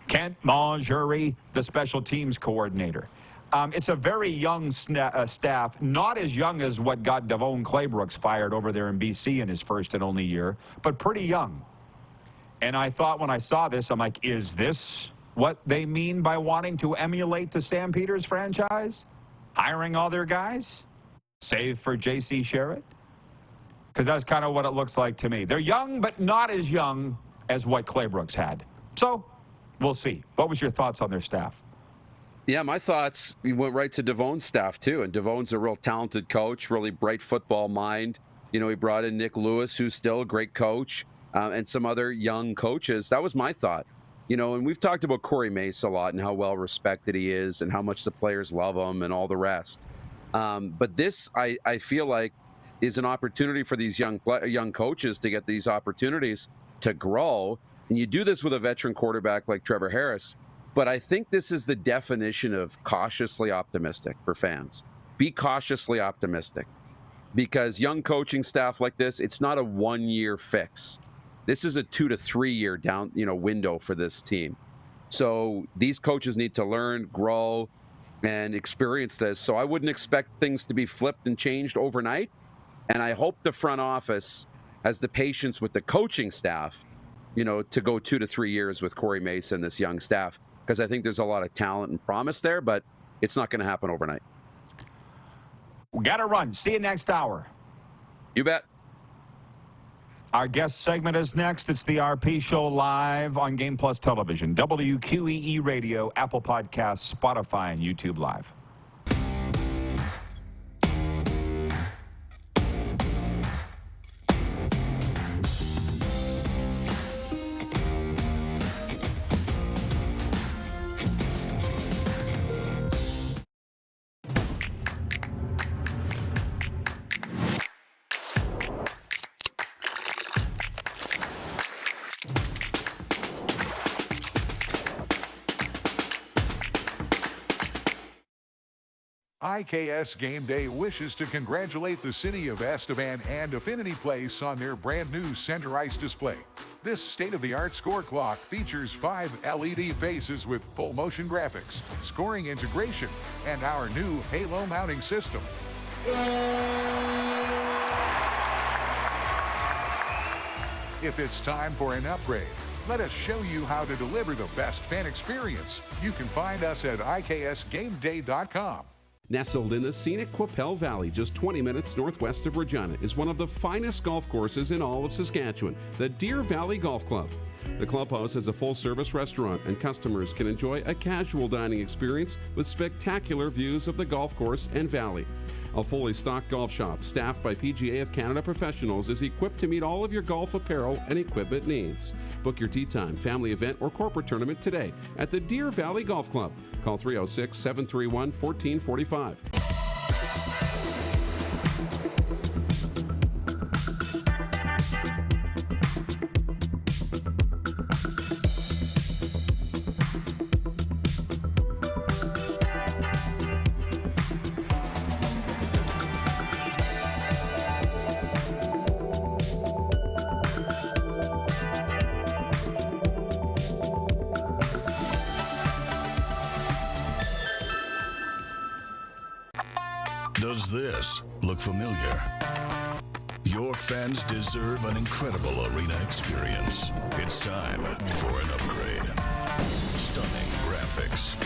Kent Marjorie the special teams coordinator. It's a very young staff, not as young as what got Devon Claybrooks fired over there in BC in his first and only year, but pretty young. And I thought when I saw this, I'm like, is this what they mean by wanting to emulate the Stampeders franchise? Hiring all their guys? Save for J.C. Sherritt? Because that's kind of what it looks like to me. They're young, but not as young as what Claybrooks had. So, we'll see. What was your thoughts on their staff? Yeah, my thoughts, we went right to Devon's staff, too. And Devon's a real talented coach, really bright football mind. You know, he brought in Nick Lewis, who's still a great coach, and some other young coaches. That was my thought. You know, and we've talked about Corey Mace a lot and how well-respected he is and how much the players love him and all the rest. But this, I feel like, is an opportunity for these young coaches to get these opportunities to grow. And you do this with a veteran quarterback like Trevor Harris. But I think this is the definition of cautiously optimistic for fans. Be cautiously optimistic. Because young coaching staff like this, it's not a one-year fix. This is a 2 to 3 year window for this team. So these coaches need to learn, grow, and experience this. So I wouldn't expect things to be flipped and changed overnight. And I hope the front office has the patience with the coaching staff, you know, to go 2 to 3 years with Corey Mace and this young staff. Because I think there's a lot of talent and promise there, but it's not going to happen overnight. We got to run. See you next hour. You bet. Our guest segment is next. It's the RP Show live on Game Plus Television, WQEE Radio, Apple Podcasts, Spotify, and YouTube Live. IKS Game Day wishes to congratulate the city of Estevan and Affinity Place on their brand new center ice display. This state-of-the-art score clock features 5 LED faces with full motion graphics, scoring integration, and our new Halo mounting system. If it's time for an upgrade, let us show you how to deliver the best fan experience. You can find us at IKSGameDay.com. Nestled in the scenic Qu'Appelle Valley, just 20 minutes northwest of Regina, is one of the finest golf courses in all of Saskatchewan, the Deer Valley Golf Club. The clubhouse has a full-service restaurant, and customers can enjoy a casual dining experience with spectacular views of the golf course and valley. A fully stocked golf shop, staffed by PGA of Canada professionals, is equipped to meet all of your golf apparel and equipment needs. Book your tee time, family event, or corporate today at the Deer Valley Golf Club. Call 306-731-1445. Does this look familiar? Your fans deserve an incredible arena experience. It's time for an upgrade. Stunning graphics.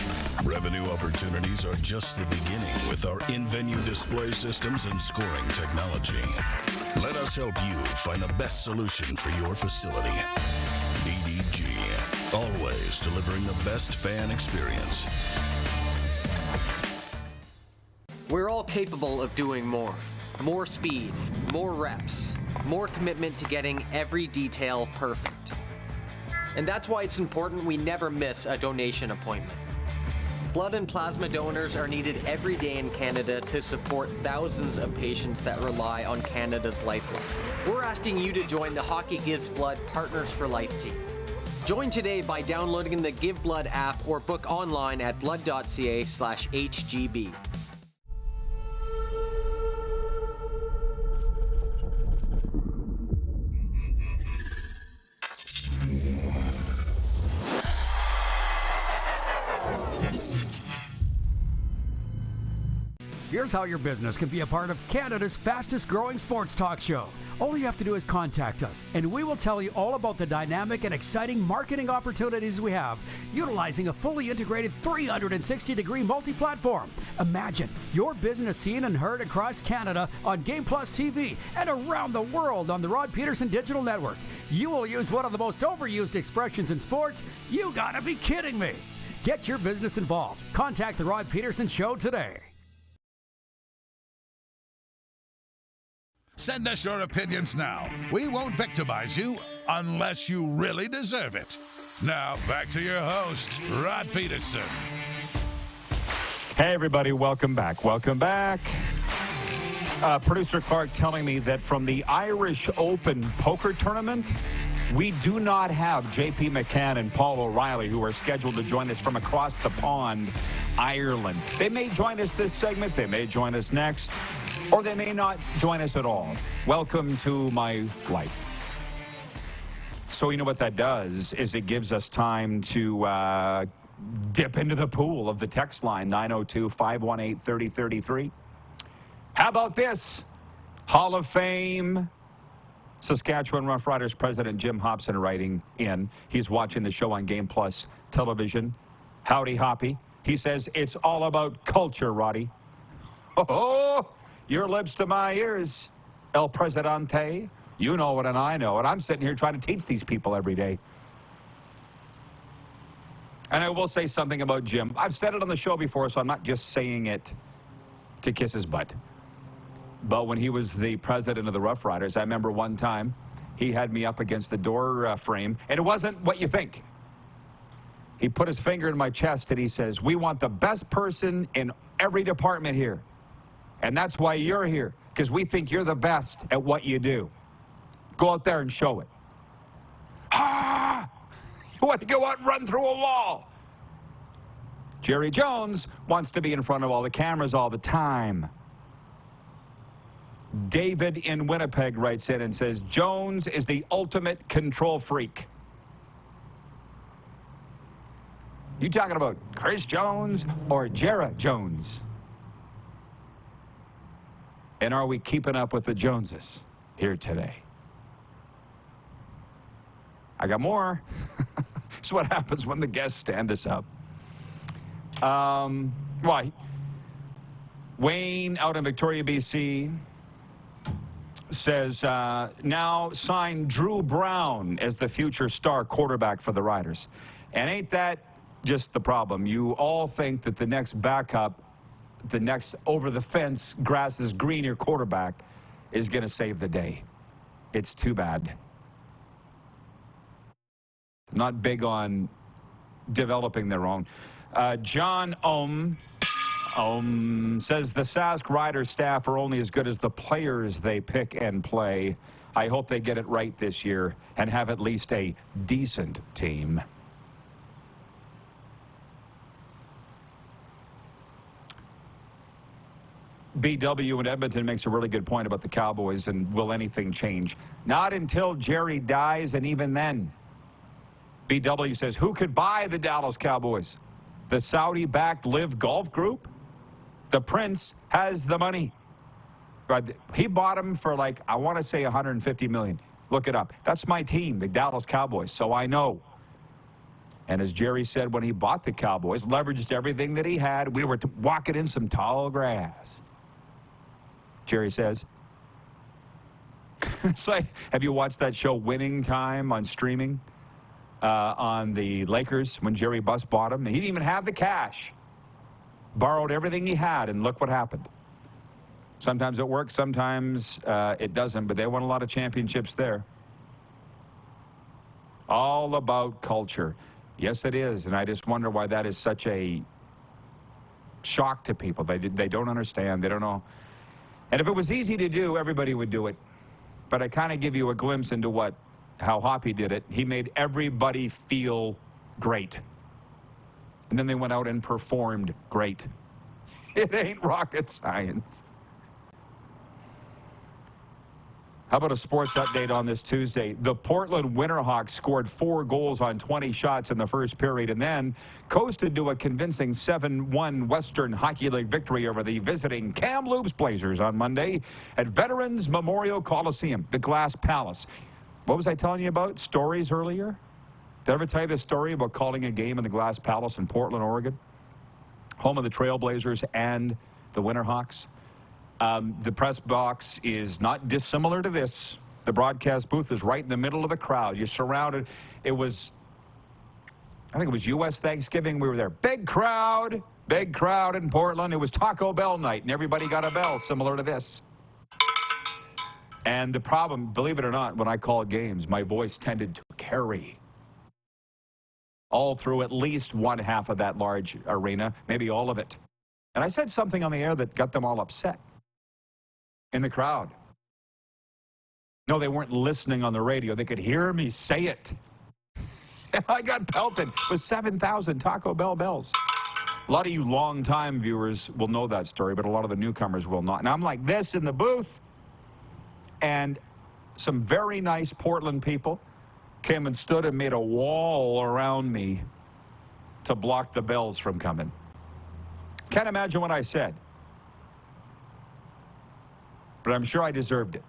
Revenue opportunities are just the beginning with our in-venue display systems and scoring technology. Let us help you find the best solution for your facility. BDG, always delivering the best fan experience. We're all capable of doing more. More speed, more reps, more commitment to getting every detail perfect. And that's why it's important we never miss a donation appointment. Blood and plasma donors are needed every day in Canada to support thousands of patients that rely on Canada's lifeline. We're asking you to join the Hockey Gives Blood Partners for Life team. Join today by downloading the Give Blood app or book online at blood.ca/HGB. Here's how your business can be a part of Canada's fastest growing sports talk show. All you have to do is contact us, and we will tell you all about the dynamic and exciting marketing opportunities we have, utilizing a fully integrated 360-degree multi-platform. Imagine your business seen and heard across Canada on Game Plus TV and around the world on the Rod Pedersen Digital Network. You will use one of the most overused expressions in sports. You gotta be kidding me. Get your business involved. Contact the Rod Pedersen Show today. Send us your opinions now. We won't victimize you unless you really deserve it. Now, back to your host, Rod Pedersen. Hey, everybody. Welcome back. Welcome back. Producer Clark telling me that from the Irish Open poker tournament, we do not have JP McCann and Paul O'Reilly, who are scheduled to join us from across the pond, Ireland. They may join us this segment. They may join us next. Or they may not join us at all. Welcome to my life. So you know what that does is it gives us time to dip into the pool of the text line, 902-518-3033. How about this? Hall of Fame Saskatchewan Roughriders president Jim Hobson writing in. He's watching the show on Game Plus television. Howdy, Hoppy. He says, it's all about culture, Roddy. Oh, your lips to my ears, El Presidente. You know it and I know it. I'm sitting here trying to teach these people every day. And I will say something about Jim. I've said it on the show before, so I'm not just saying it to kiss his butt. But when he was the president of the Rough Riders, I remember one time he had me up against the door frame, and it wasn't what you think. He put his finger in my chest and he says, we want the best person in every department here. And that's why you're here, because we think you're the best at what you do. Go out there and show it. Ah! You want to go out and run through a wall. Jerry Jones wants to be in front of all the cameras all the time. David in Winnipeg writes in and says, Jones is the ultimate control freak. You talking about Chris Jones or Jarrah Jones? And are we keeping up with the Joneses here today? I got more. That's what happens when the guests stand us up. Wayne out in Victoria, BC says, now sign Drew Brown as the future star quarterback for the Riders. And ain't that just the problem? You all think that the next backup, the next over-the-fence, grass is greener quarterback is going to save the day. It's too bad. Not big on developing their own. John Ohm says the Sask Riders staff are only as good as the players they pick and play. I hope they get it right this year and have at least a decent team. BW in Edmonton makes a really good point about the Cowboys and will anything change? Not until Jerry dies, and even then. BW says, who could buy the Dallas Cowboys? The Saudi-backed Live Golf Group? The Prince has the money. He bought them for like, I want to say $150 million. Look it up. That's my team, the Dallas Cowboys, so I know. And as Jerry said when he bought the Cowboys, leveraged everything that he had. We were walking in some tall grass. Jerry says. It's like, have you watched that show Winning Time on streaming on the Lakers when Jerry Buss bought him? He didn't even have the cash. Borrowed everything he had, and look what happened. Sometimes it works, sometimes it doesn't, but they won a lot of championships there. All about culture. Yes, it is, and I just wonder why that is such a shock to people. They don't understand. They don't know. And if it was easy to do, everybody would do it. But I kind of give you a glimpse into how Hoppy did it. He made everybody feel great. And then they went out and performed great. It ain't rocket science. How about a sports update on this Tuesday? The Portland Winterhawks scored 4 goals on 20 shots in the first period and then coasted to a convincing 7-1 Western Hockey League victory over the visiting Kamloops Blazers on Monday at Veterans Memorial Coliseum, the Glass Palace. What was I telling you about? Stories earlier? Did I ever tell you this story about calling a game in the Glass Palace in Portland, Oregon? Home of the Trailblazers and the Winterhawks. The press box is not dissimilar to this. The broadcast booth is right in the middle of the crowd. You're surrounded. I think it was U.S. Thanksgiving. We were there. Big crowd in Portland. It was Taco Bell night, and everybody got a bell similar to this. And the problem, believe it or not, when I called games, my voice tended to carry all through at least one half of that large arena, maybe all of it. And I said something on the air that got them all upset in the crowd. No, they weren't listening on the radio. They could hear me say it. And I got pelted with 7,000 Taco Bell bells. A lot of you long-time viewers will know that story, but a lot of the newcomers will not. And I'm like this in the booth, and some very nice Portland people came and stood and made a wall around me to block the bells from coming. Can't imagine what I said, but I'm sure I deserved it.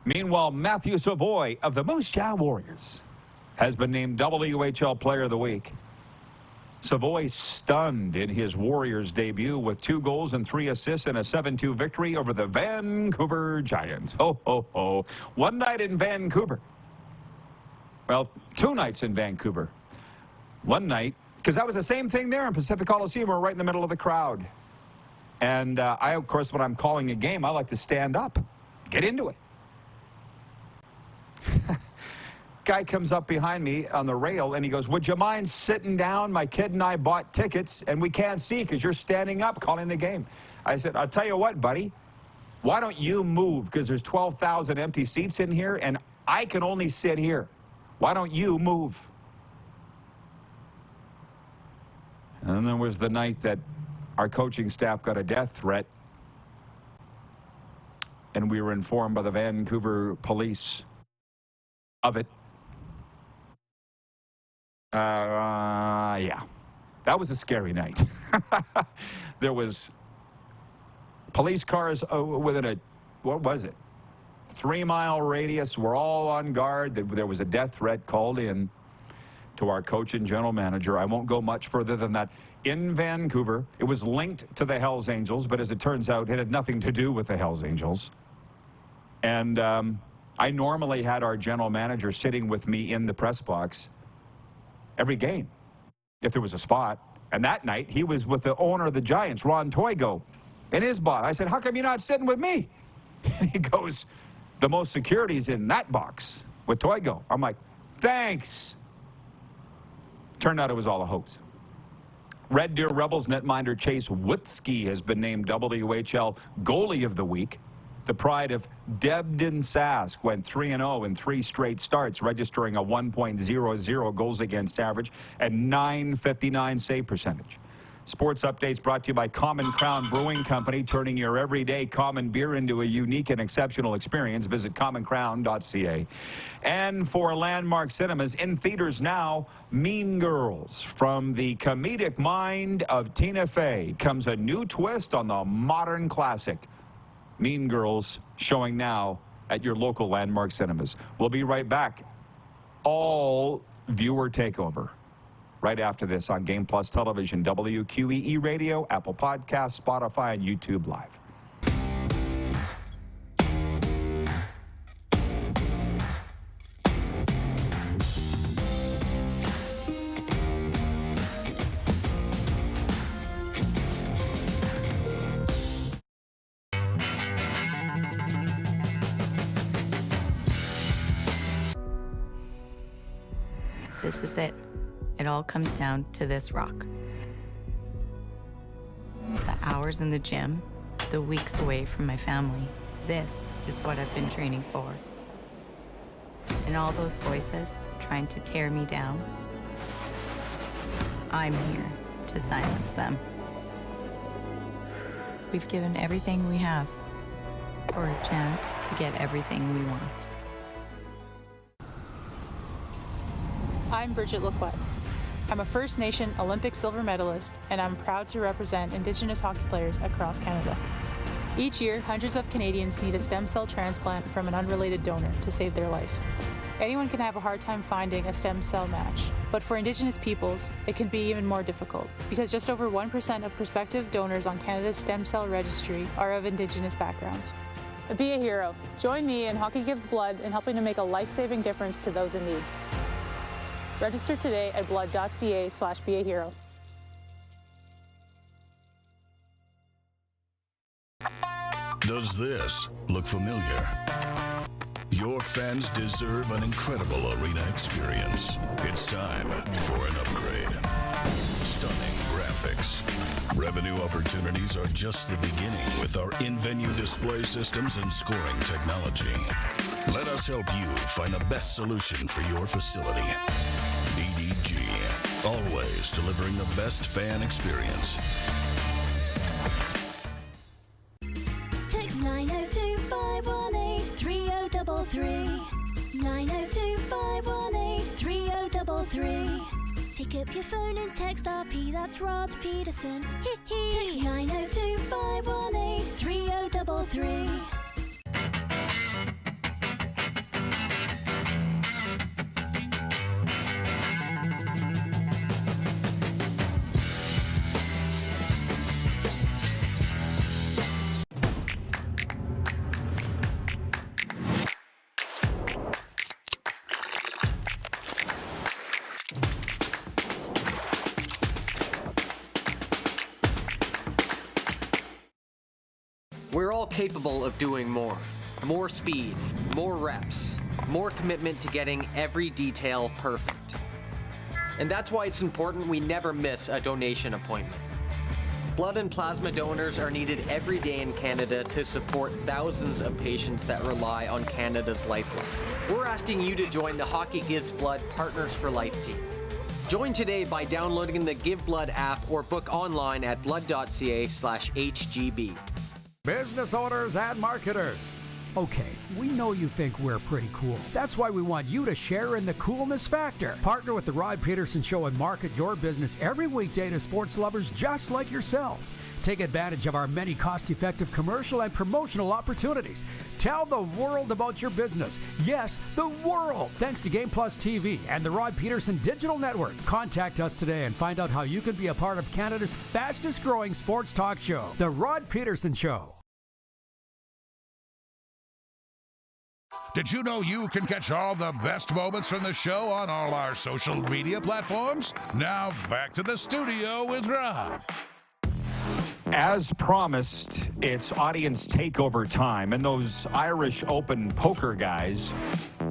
Meanwhile, Matthew Savoy of the Moose Jaw Warriors has been named WHL Player of the Week. Savoy stunned in his Warriors debut with 2 goals and 3 assists in a 7-2 victory over the Vancouver Giants. Ho, ho, ho. One night in Vancouver. Well, 2 nights in Vancouver. One night, because that was the same thing there in Pacific Coliseum. We're right in the middle of the crowd. And I, of course, when I'm calling a game, I like to stand up, get into it. Guy comes up behind me on the rail, and he goes, would you mind sitting down? My kid and I bought tickets, and we can't see because you're standing up calling the game. I said, I'll tell you what, buddy. Why don't you move? Because there's 12,000 empty seats in here, and I can only sit here. Why don't you move? And then was the night that our coaching staff got a death threat, and we were informed by the Vancouver police of it. Yeah, that was a scary night. There was police cars within a, what was it, 3-mile radius. We're all on guard. There was a death threat called in to our coach and general manager. I won't go much further than that. In Vancouver, it was linked to the Hells Angels, but as it turns out, it had nothing to do with the Hells Angels. And I normally had our general manager sitting with me in the press box every game, if there was a spot. And that night, he was with the owner of the Giants, Ron Toigo, in his box. I said, how come you're not sitting with me? And he goes, the most security's in that box with Toigo. I'm like, thanks. Turned out it was all a hoax. Red Deer Rebels netminder Chase Wutzke has been named WHL Goalie of the Week. The pride of Debden Sask went 3-0 in 3 straight starts, registering a 1.00 goals against average and .959 save percentage. Sports updates brought to you by Common Crown Brewing Company, turning your everyday common beer into a unique and exceptional experience. Visit commoncrown.ca. And for Landmark Cinemas, in theaters now, Mean Girls. From the comedic mind of Tina Fey comes a new twist on the modern classic. Mean Girls, showing now at your local Landmark Cinemas. We'll be right back. All viewer takeover right after this on Game Plus Television, WQEE Radio, Apple Podcasts, Spotify, and YouTube Live. This is it. It all comes down to this rock. hours in the gym, the weeks away from my family. This is what I've been training for. And all those voices trying to tear me down, I'm here to silence them. We've given everything we have for a chance to get everything we want. I'm Bridget Lacquette. I'm a First Nation Olympic silver medalist, and I'm proud to represent Indigenous hockey players across Canada. Each year, hundreds of Canadians need a stem cell transplant from an unrelated donor to save their life. Anyone can have a hard time finding a stem cell match, but for Indigenous peoples, it can be even more difficult because just over 1% of prospective donors on Canada's stem cell registry are of Indigenous backgrounds. Be a hero. Join me in Hockey Gives Blood in helping to make a life-saving difference to those in need. Register today at blood.ca/beahero. Does this look familiar? Your fans deserve an incredible arena experience. It's time for an upgrade. Stunning graphics. Revenue opportunities are just the beginning with our in-venue display systems and scoring technology. Let us help you find the best solution for your facility. BDG, always delivering the best fan experience. Text 902-518-3033. 902-518-3033. Pick up your phone and text RP, that's Rod Pedersen. Text 902-518-3033. We're all capable of doing more. More speed, more reps, more commitment to getting every detail perfect. And that's why it's important we never miss a donation appointment. Blood and plasma donors are needed every day in Canada to support thousands of patients that rely on Canada's lifeline. We're asking you to join the Hockey Gives Blood Partners for Life team. Join today by downloading the Give Blood app or book online at blood.ca/HGB. Business owners and marketers. Okay, we know you think we're pretty cool. That's why we want you to share in the coolness factor. Partner with the Rod Pedersen Show and market your business every weekday to sports lovers just like yourself. Take advantage of our many cost-effective commercial and promotional opportunities. Tell the world about your business. Yes, the world. Thanks to Game Plus TV and the Rod Pedersen Digital Network. Contact us today and find out how you can be a part of Canada's fastest-growing sports talk show, The Rod Pedersen Show. Did you know you can catch all the best moments from the show on all our social media platforms? Now, back to the studio with Rod. As promised, it's audience takeover time, and those Irish Open poker guys,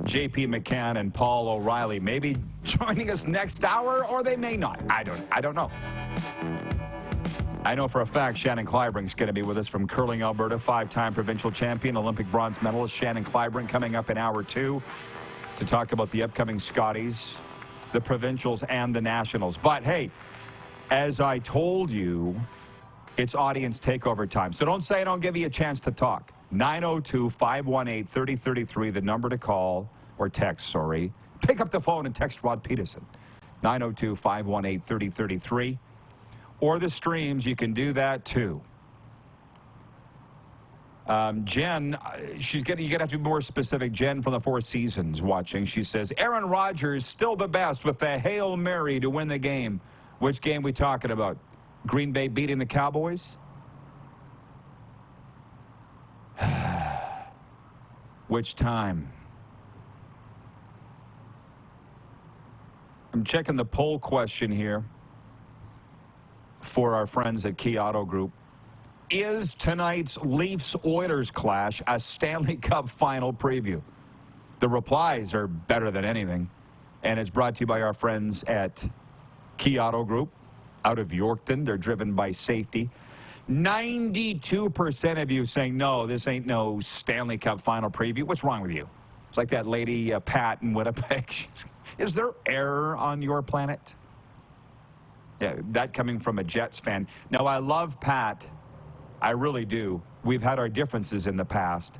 JP McCann and Paul O'Reilly, may be joining us next hour, or they may not. I don't know. I know for a fact Shannon Kleibrink's going to be with us from Curling, Alberta, 5-time provincial champion, Olympic bronze medalist Shannon Kleibrink, coming up in hour 2 to talk about the upcoming Scotties, the provincials, and the nationals. But hey, as I told you, it's audience takeover time. So don't say I don't give you a chance to talk. 902-518-3033, the number to call, or text, sorry. Pick up the phone and text Rod Pedersen. 902-518-3033. Or the streams, you can do that too. Jen, you're gonna have to be more specific. Jen from the Four Seasons watching. She says, Aaron Rodgers still the best with the Hail Mary to win the game. Which game we talking about? Green Bay beating the Cowboys? Which time? I'm checking the poll question here for our friends at Key Auto Group. Is tonight's Leafs-Oilers clash a Stanley Cup final preview? The replies are better than anything, and it's brought to you by our friends at Key Auto Group out of Yorkton. They're driven by safety. 92% of you saying, no, this ain't no Stanley Cup final preview. What's wrong with you? It's like that lady, Pat in Winnipeg. Is there air on your planet? Yeah, that coming from a Jets fan. No, I love Pat. I really do. We've had our differences in the past.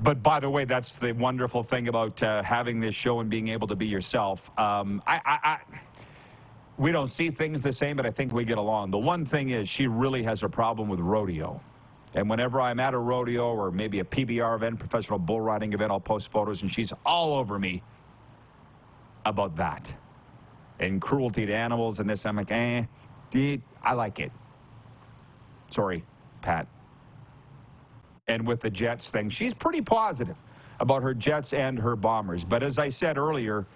But by the way, that's the wonderful thing about having this show and being able to be yourself. We don't see things the same, but I think we get along. The one thing is she really has a problem with rodeo. And whenever I'm at a rodeo or maybe a PBR event, professional bull riding event, I'll post photos, and she's all over me about that. And cruelty to animals and this. I'm like, dude, I like it. Sorry, Pat. And with the Jets thing, she's pretty positive about her Jets and her Bombers. But as I said earlier,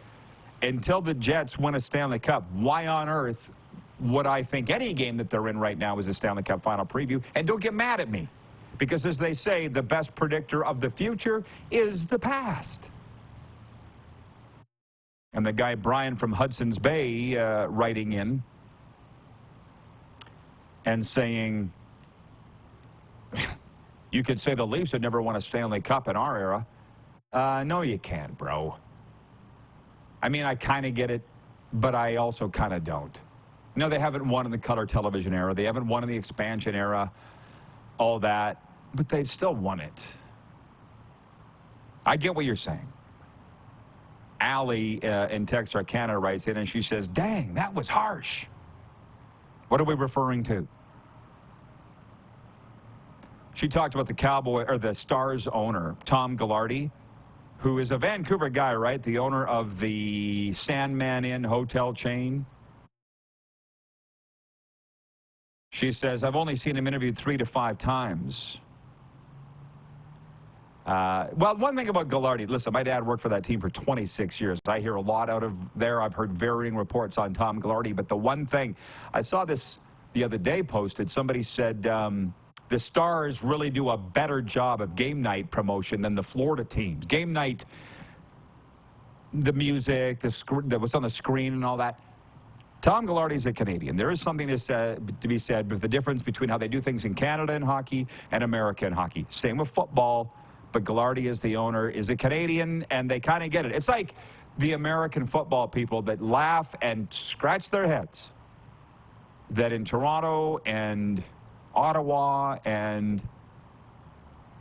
until the Jets win a Stanley Cup, why on earth would I think any game that they're in right now is a Stanley Cup final preview? And don't get mad at me, because as they say, the best predictor of the future is the past. And the guy Brian from Hudson's Bay writing in and saying, you could say the Leafs had never won a Stanley Cup in our era. No, you can't, bro. I mean, I kind of get it, but I also kind of don't. No, they haven't won in the color television era. They haven't won in the expansion era, all that, but they've still won it. I get what you're saying. Allie in Texarkana writes in, and she says, dang, that was harsh. What are we referring to? She talked about the Stars owner, Tom Ghilardi, who is a Vancouver guy, right? The owner of the Sandman Inn hotel chain. She says, I've only seen him interviewed 3 to 5 times. Well, one thing about Ghilardi, listen, my dad worked for that team for 26 years. I hear a lot out of there. I've heard varying reports on Tom Ghilardi, but the one thing, I saw this the other day posted, somebody said the Stars really do a better job of game night promotion than the Florida teams. Game night, the music, that was on the screen and all that. Tom Ghilardi's a Canadian. There is something to be said with the difference between how they do things in Canada in hockey and America in hockey. Same with football, but Ghilardi is the owner, is a Canadian, and they kind of get it. It's like the American football people that laugh and scratch their heads that in Toronto and Ottawa and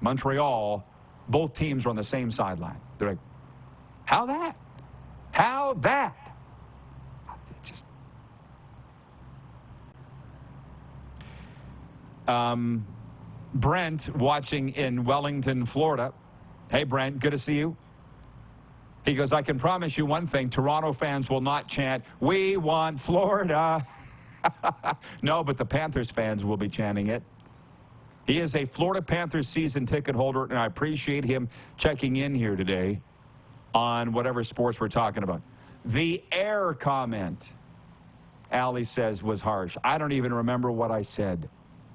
Montreal, both teams are on the same sideline. They're like, how that? How that? Just Brent watching in Wellington, Florida. Hey, Brent, good to see you. He goes, I can promise you one thing, Toronto fans will not chant, we want Florida. No, but the Panthers fans will be chanting it. He is a Florida Panthers season ticket holder, and I appreciate him checking in here today on whatever sports we're talking about. The air comment, Allie says, was harsh. I don't even remember what I said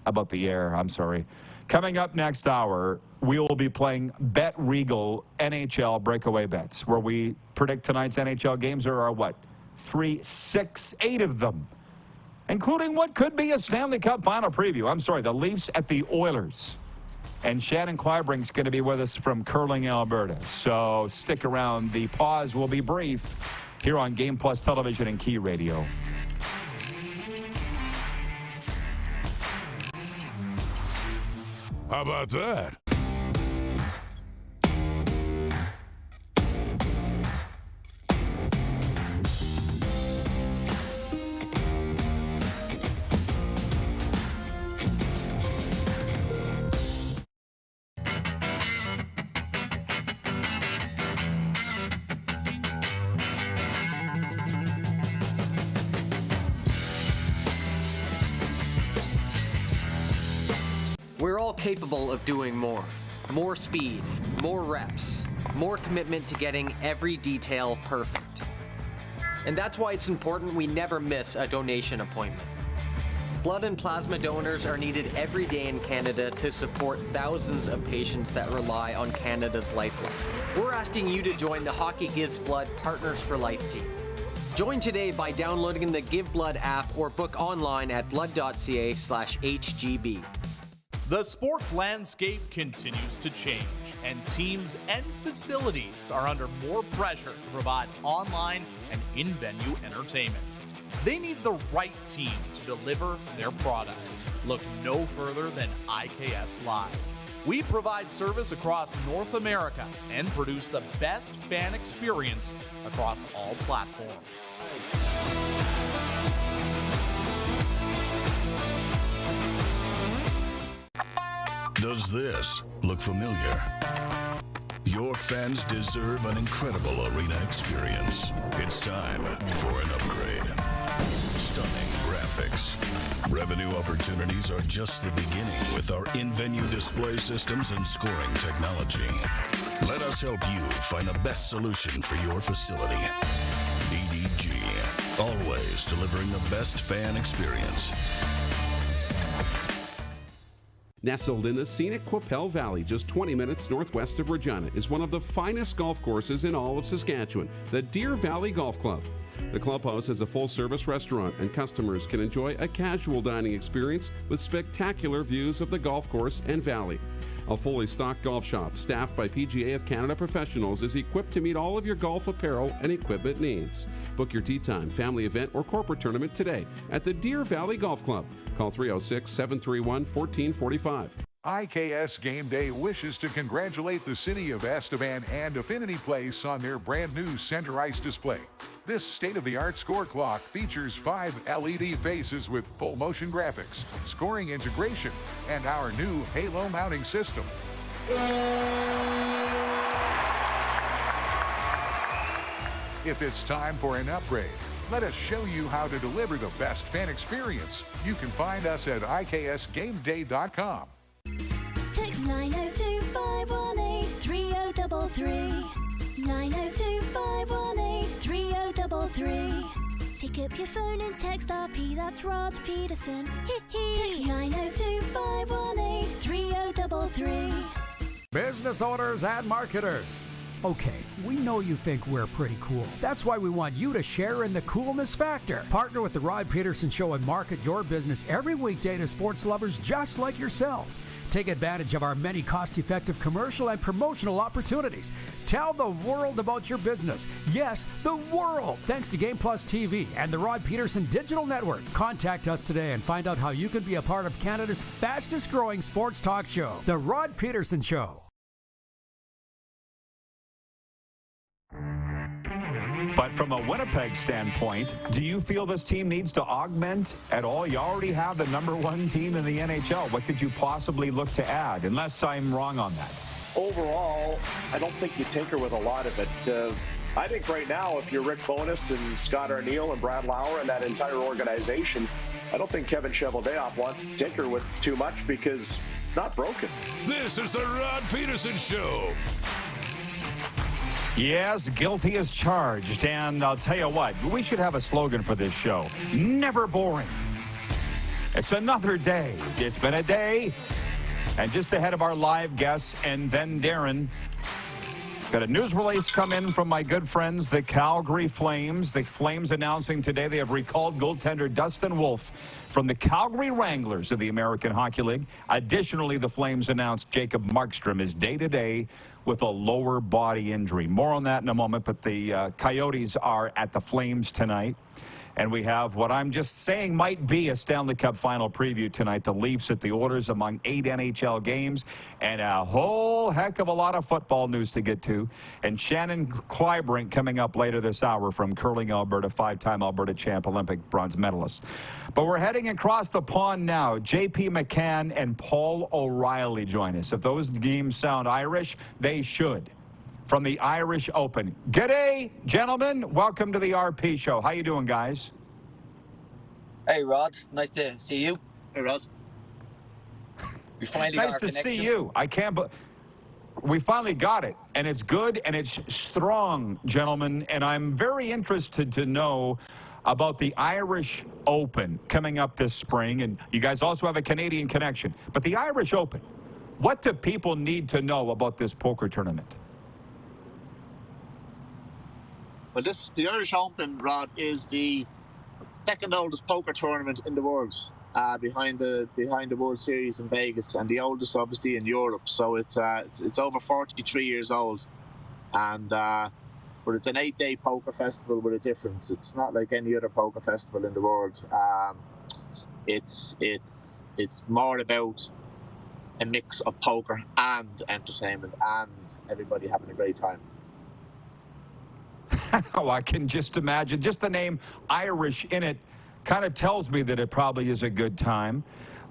about the air. I'm sorry. Coming up next hour, we will be playing Bet Regal NHL breakaway bets, where we predict tonight's NHL games. There are, what, 3, 6, 8 of them, including what could be a Stanley Cup final preview. I'm sorry, the Leafs at the Oilers. And Shannon Kleibrink's going to be with us from Curling, Alberta. So stick around. The pause will be brief here on Game Plus Television and Key Radio. How about that? We're all capable of doing more. More speed, more reps, more commitment to getting every detail perfect. And that's why it's important we never miss a donation appointment. Blood and plasma donors are needed every day in Canada to support thousands of patients that rely on Canada's lifeline. We're asking you to join the Hockey Gives Blood Partners for Life team. Join today by downloading the Give Blood app or book online at blood.ca/HGB. The sports landscape continues to change, and teams and facilities are under more pressure to provide online and in-venue entertainment. They need the right team to deliver their product. Look no further than IKS Live. We provide service across North America and produce the best fan experience across all platforms. Does this look familiar? Your fans deserve an incredible arena experience. It's time for an upgrade. Stunning graphics. Revenue opportunities are just the beginning with our in-venue display systems and scoring technology. Let us help you find the best solution for your facility. EDG, always delivering the best fan experience. Nestled in the scenic Qu'Appelle Valley, just 20 minutes northwest of Regina, is one of the finest golf courses in all of Saskatchewan, the Deer Valley Golf Club. The clubhouse has a full-service restaurant, and customers can enjoy a casual dining experience with spectacular views of the golf course and valley. A fully stocked golf shop, staffed by PGA of Canada professionals, is equipped to meet all of your golf apparel and equipment needs. Book your tee time, family event, or corporate tournament today at the Deer Valley Golf Club. Call 306-731-1445. IKS Game Day wishes to congratulate the City of Estevan and Affinity Place on their brand new center ice display. This state-of-the-art score clock features 5 LED faces with full motion graphics, scoring integration, and our new Halo mounting system. If it's time for an upgrade, let us show you how to deliver the best fan experience. You can find us at iksgameday.com. Text 902-518-3033. 902-518-3033. Pick up your phone and text RP, that's Rod Pedersen. Text 902-518-3033. Business owners and marketers. Okay, we know you think we're pretty cool. That's why we want you to share in the coolness factor. Partner with the Rod Pedersen Show and market your business every weekday to sports lovers just like yourself. Take advantage of our many cost-effective commercial and promotional opportunities. Tell the world about your business. Yes, the world. Thanks to Game Plus TV and the Rod Pedersen Digital Network. Contact us today and find out how you can be a part of Canada's fastest-growing sports talk show, The Rod Pedersen Show. But from a Winnipeg standpoint, do you feel this team needs to augment at all? You already have the #1 team in the NHL. What could you possibly look to add, unless I'm wrong on that? Overall, I don't think you tinker with a lot of it. I think right now, if you're Rick Bowness and Scott Arniel and Brad Lauer and that entire organization, I don't think Kevin Cheveldayoff wants to tinker with too much because it's not broken. This is the Rod Pedersen Show. Yes, guilty as charged. And I'll tell you what, we should have a slogan for this show. Never boring. It's another day. It's been a day. And just ahead of our live guests and then Darren, got a news release come in from my good friends, the Calgary Flames. The Flames announcing today they have recalled goaltender Dustin Wolf from the Calgary Wranglers of the American Hockey League. Additionally, the Flames announced Jacob Markstrom is day-to-day with a lower body injury. More on that in a moment, but the Coyotes are at the Flames tonight. And we have what I'm just saying might be a Stanley Cup final preview tonight. The Leafs at the Oilers among 8 NHL games and a whole heck of a lot of football news to get to. And Shannon Kleibrink coming up later this hour from Curling Alberta, 5-time Alberta champ, Olympic bronze medalist. But we're heading across the pond now. J.P. McCann and Paul O'Reilly join us. If those names sound Irish, they should. From the Irish Open. G'day, gentlemen. Welcome to the RP Show. How you doing, guys? Hey, Rod. Nice to see you. Hey, Rod. We finally got our connection. Nice to see you. I can't we finally got it, and it's good, and it's strong, gentlemen, and I'm very interested to know about the Irish Open coming up this spring, and you guys also have a Canadian connection. But the Irish Open, what do people need to know about this poker tournament? Well, the Irish Open, Rod, is the second oldest poker tournament in the world, behind the World Series in Vegas, and the oldest, obviously, in Europe. So it's over 43 years old, and but it's an 8-day poker festival with a difference. It's not like any other poker festival in the world. It's more about a mix of poker and entertainment and everybody having a great time. Oh, I can just imagine. Just the name Irish in it kind of tells me that it probably is a good time.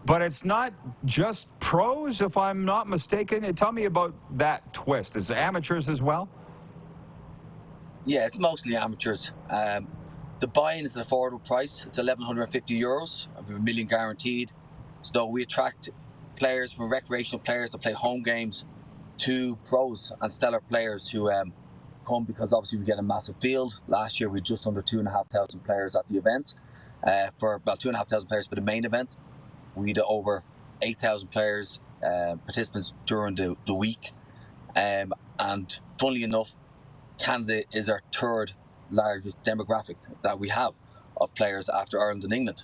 But it's not just pros, if I'm not mistaken. Tell me about that twist. Is it amateurs as well? Yeah, it's mostly amateurs. The buy-in is an affordable price. It's €1,150. We have $1 million guaranteed. So we attract players from recreational players that play home games to pros and stellar players who come because obviously we get a massive field. Last year we had just under 2,500 players at the event. For about 2,500 players for the main event. We had over 8,000 players, participants during the week. And funnily enough, Canada is our third largest demographic that we have of players after Ireland and England.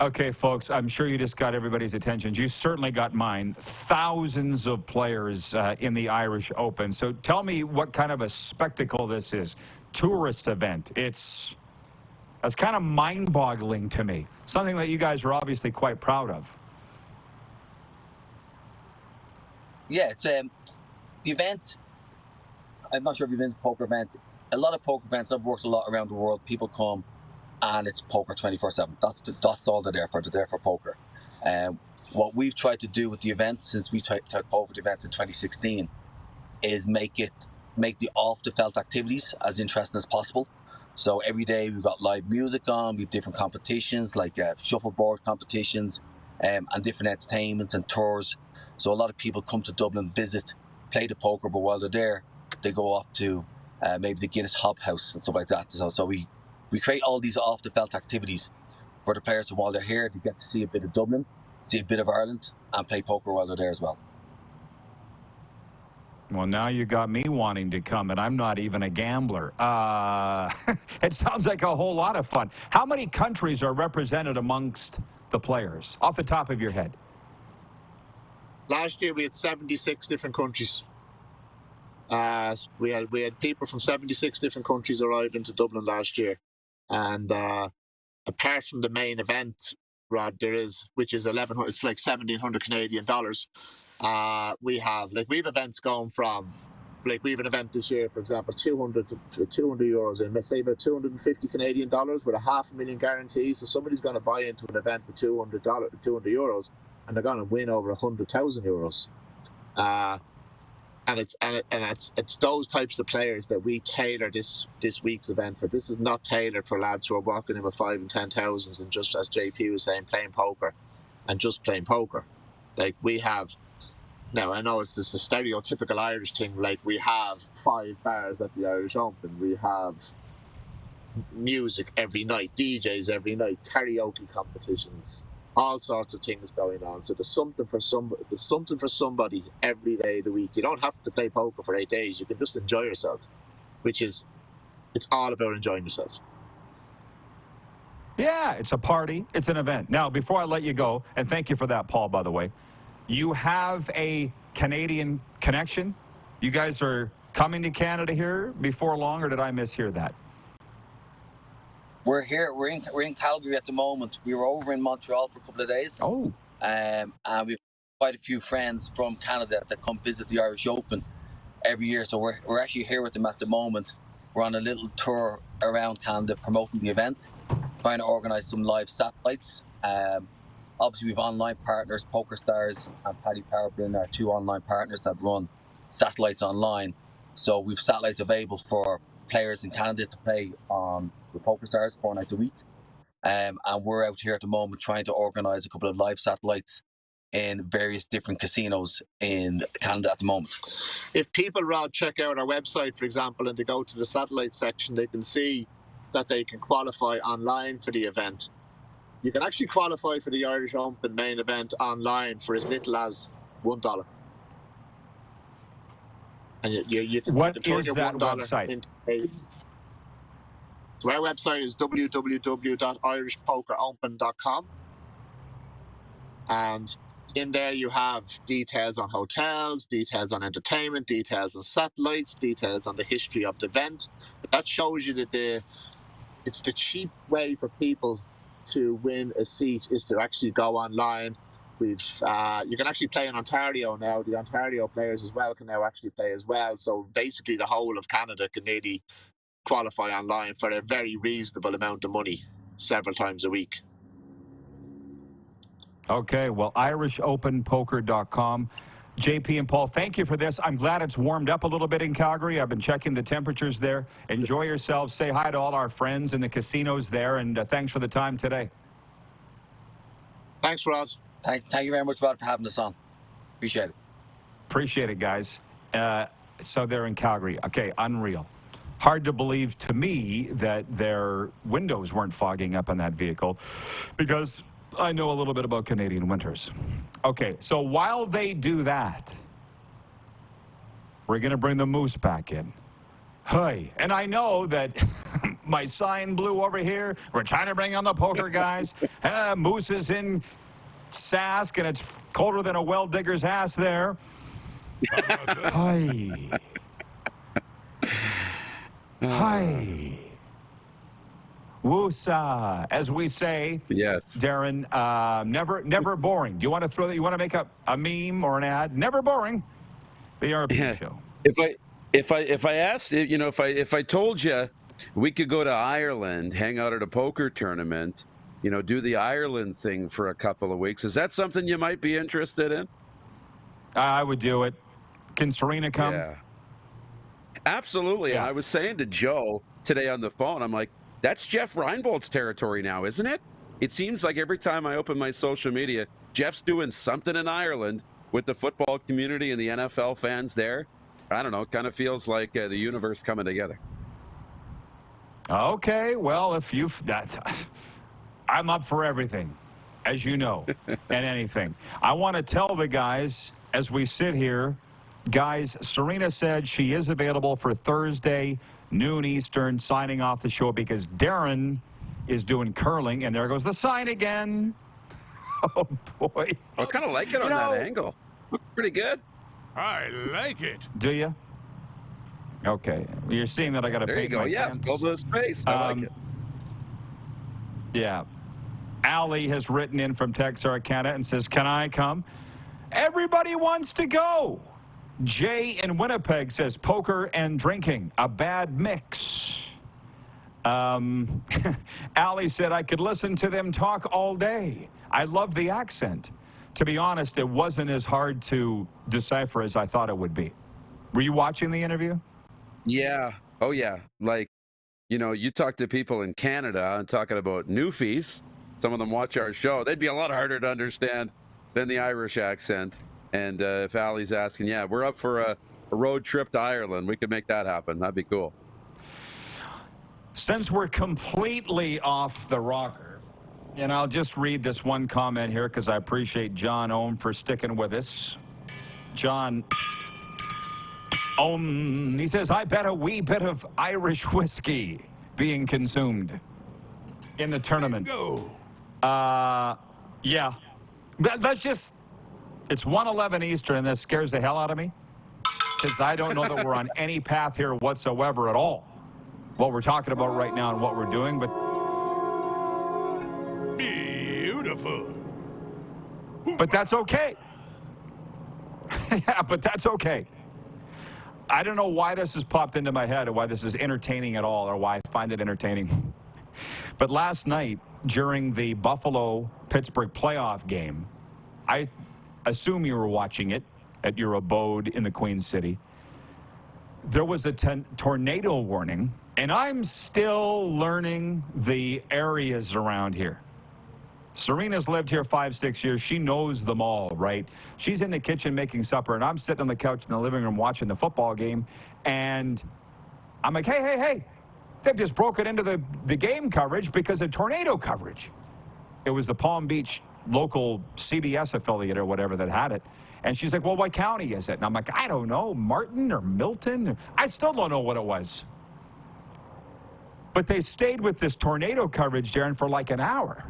Okay, folks, I'm sure you just got everybody's attention. You certainly got mine. Thousands of players in the Irish Open. So tell me what kind of a spectacle this is. Tourist event. It's kind of mind-boggling to me. Something that you guys are obviously quite proud of. Yeah, it's the event. I'm not sure if you've been to a poker event. A lot of poker events, I've worked a lot around the world. People come and it's poker 24/7. That's all they're there for. They're there for poker. What we've tried to do with the event since we took over the event in 2016 is make the off-the-felt activities as interesting as possible. So every day we've got live music on, we have different competitions like shuffleboard competitions and different entertainments and tours. So a lot of people come to Dublin, visit, play the poker, but while they're there, they go off to maybe the Guinness Hop House and stuff like that. So we create all these off-the-felt activities for the players, so while they're here, they get to see a bit of Dublin, see a bit of Ireland, and play poker while they're there as well. Well, now you got me wanting to come, and I'm not even a gambler. It sounds like a whole lot of fun. How many countries are represented amongst the players, off the top of your head? Last year we had 76 different countries. We had people from 76 different countries arrive into Dublin last year, and apart from the main event, Rod, which is 1,100. It's like 1,700 Canadian dollars. We have events going from, we have an event this year, for example, 200 euros in, let's say about 250 Canadian dollars with a $500,000 guarantee. So somebody's going to buy into an event with 200 euros, and they're going to win over 100,000 euros. And it's those types of players that we tailor this week's event for. This is not tailored for lads who are walking in with 5,000 and 10,000 and just, as JP was saying, playing poker and just playing poker. Like we have. Now, I know it's just a stereotypical Irish thing, like we have 5 bars at the Irish Open, we have music every night, DJs every night, karaoke competitions, all sorts of things going on. So there's something for somebody every day of the week. You don't have to play poker for 8 days, you can just enjoy yourself, it's all about enjoying yourself. Yeah, it's a party, it's an event. Now, before I let you go, and thank you for that, Paul, by the way, you have a Canadian connection? You guys are coming to Canada here before long, or did I mishear that? We're here. We're in Calgary at the moment. We were over in Montreal for a couple of days. Oh. And we have quite a few friends from Canada that come visit the Irish Open every year. So we're actually here with them at the moment. We're on a little tour around Canada promoting the event, trying to organise some live satellites. Obviously, we have online partners, PokerStars and Paddy Powerblin are 2 online partners that run satellites online. So we've satellites available for players in Canada to play on the PokerStars 4 nights a week. And we're out here at the moment trying to organise a couple of live satellites in various different casinos in Canada at the moment. If people, Rod, check out our website, for example, and they go to the satellite section, they can see that they can qualify online for the event. You can actually qualify for the Irish Open main event online for as little as $1. And you can turn is your that $1 website? into a. So our website is www.irishpokeropen.com, and in there you have details on hotels, details on entertainment, details on satellites, details on the history of the event. That shows you that it's the cheap way for people to win a seat is to actually go online. You can actually play in Ontario now. The Ontario players as well can now actually play as well. So basically the whole of Canada can nearly qualify online for a very reasonable amount of money several times a week. Okay, well, IrishOpenPoker.com. JP and Paul, thank you for this. I'm glad it's warmed up a little bit in Calgary. I've been checking the temperatures there. Enjoy yourselves. Say hi to all our friends in the casinos there, and thanks for the time today. Thanks, Rod. Thank you very much, Rod, for having us on. Appreciate it. Appreciate it, guys. So they're in Calgary. Okay, unreal. Hard to believe to me that their windows weren't fogging up on that vehicle, because I know a little bit about Canadian winters. Okay, so while they do that, we're going to bring the moose back in. Hey, and I know that my sign blew over here. We're trying to bring on the poker guys. Moose is in Sask, and it's colder than a well digger's ass there. Hi. Hi. Woosa, as we say. Yes. Darren, never boring. Do you want to throw that? You want to make a meme or an ad? Never boring. The RP show. If I asked, you know, if I told you we could go to Ireland, hang out at a poker tournament, you know, do the Ireland thing for a couple of weeks, is that something you might be interested in? I would do it. Can Serena come? Yeah. Absolutely. Yeah. I was saying to Joe today on the phone, I'm like, that's Jeff Reinbold's territory now, isn't it? It seems like every time I open my social media, Jeff's doing something in Ireland with the football community and the NFL fans there. I don't know. It kind of feels like the universe coming together. Okay. Well, if you've I'm up for everything, as you know, and anything. I want to tell the guys as we sit here, guys, Serena said she is available for Thursday, noon Eastern, signing off the show because Darren is doing curling, and there goes the sign again. Oh, boy. I kind of like it on that angle. Looks pretty good. I like it. Do you? Okay. You're seeing that I got to paint my fence. Go to the space. I like it. Yeah. Allie has written in from Texarkana and says, can I come? Everybody wants to go. Jay in Winnipeg says, poker and drinking, a bad mix. Allie said, I could listen to them talk all day. I love the accent. To be honest, it wasn't as hard to decipher as I thought it would be. Were you watching the interview? Yeah. Oh, yeah. Like, you know, you talk to people in Canada and talking about newfies. Some of them watch our show. They'd be a lot harder to understand than the Irish accent. And if Allie's asking, yeah, we're up for a road trip to Ireland. We could make that happen. That'd be cool. Since we're completely off the rocker, and I'll just read this one comment here because I appreciate John Ohm for sticking with us. John Ohm, he says, I bet a wee bit of Irish whiskey being consumed in the tournament. Bingo. Yeah. Let's just... It's 1:11 Eastern, and that scares the hell out of me because I don't know that we're on any path here whatsoever at all. What we're talking about right now and what we're doing, but... Beautiful. But that's okay. Yeah, but that's okay. I don't know why this has popped into my head or why this is entertaining at all or why I find it entertaining. But last night, during the Buffalo-Pittsburgh playoff game, I assume you were watching it at your abode in the Queen City. There was a tornado warning, and I'm still learning the areas around here. Serena's lived here 5-6 years. She knows them all, right? She's in the kitchen making supper, and I'm sitting on the couch in the living room watching the football game, and I'm like, hey, they've just broken into the game coverage because of tornado coverage. It was the Palm Beach local CBS affiliate or whatever that had it. And she's like, well, what county is it? And I'm like, I don't know, Martin or Milton? I still don't know what it was. But they stayed with this tornado coverage, Darren, for like an hour.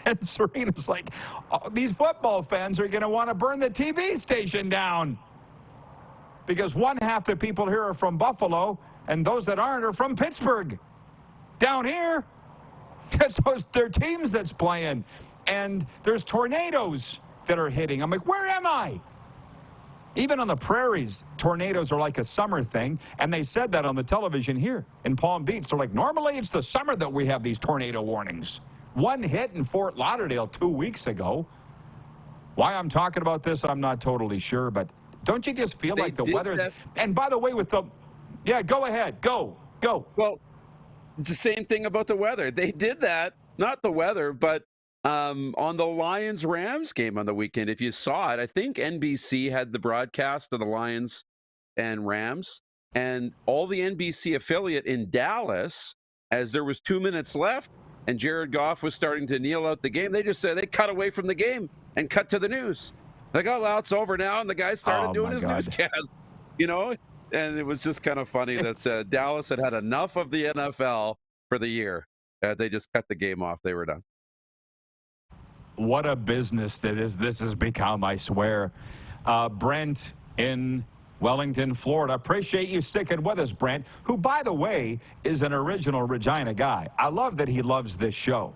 And Serena's like, oh, these football fans are going to want to burn the TV station down. Because one half the people here are from Buffalo, and those that aren't are from Pittsburgh. Down here, it's their teams that's playing. And there's tornadoes that are hitting. I'm like, where am I? Even on the prairies, tornadoes are like a summer thing. And they said that on the television here in Palm Beach. They're like, normally it's the summer that we have these tornado warnings. One hit in Fort Lauderdale 2 weeks ago. Why I'm talking about this, I'm not totally sure. But don't you just feel like the weather's... And by the way, with the... Yeah, go ahead. Go. Well, it's the same thing about the weather. They did that. Not the weather, but... on the Lions-Rams game on the weekend, if you saw it, I think NBC had the broadcast of the Lions and Rams, and all the NBC affiliate in Dallas, as there was 2 minutes left, and Jared Goff was starting to kneel out the game, they just said they cut away from the game and cut to the news. Like, oh, well, it's over now, and the guy started doing his newscast, and it was just kind of funny that Dallas had had enough of the NFL for the year. They just cut the game off. They were done. What a business this has become, I swear. Brent in Wellington, Florida. Appreciate you sticking with us, Brent, who, by the way, is an original Regina guy. I love that he loves this show.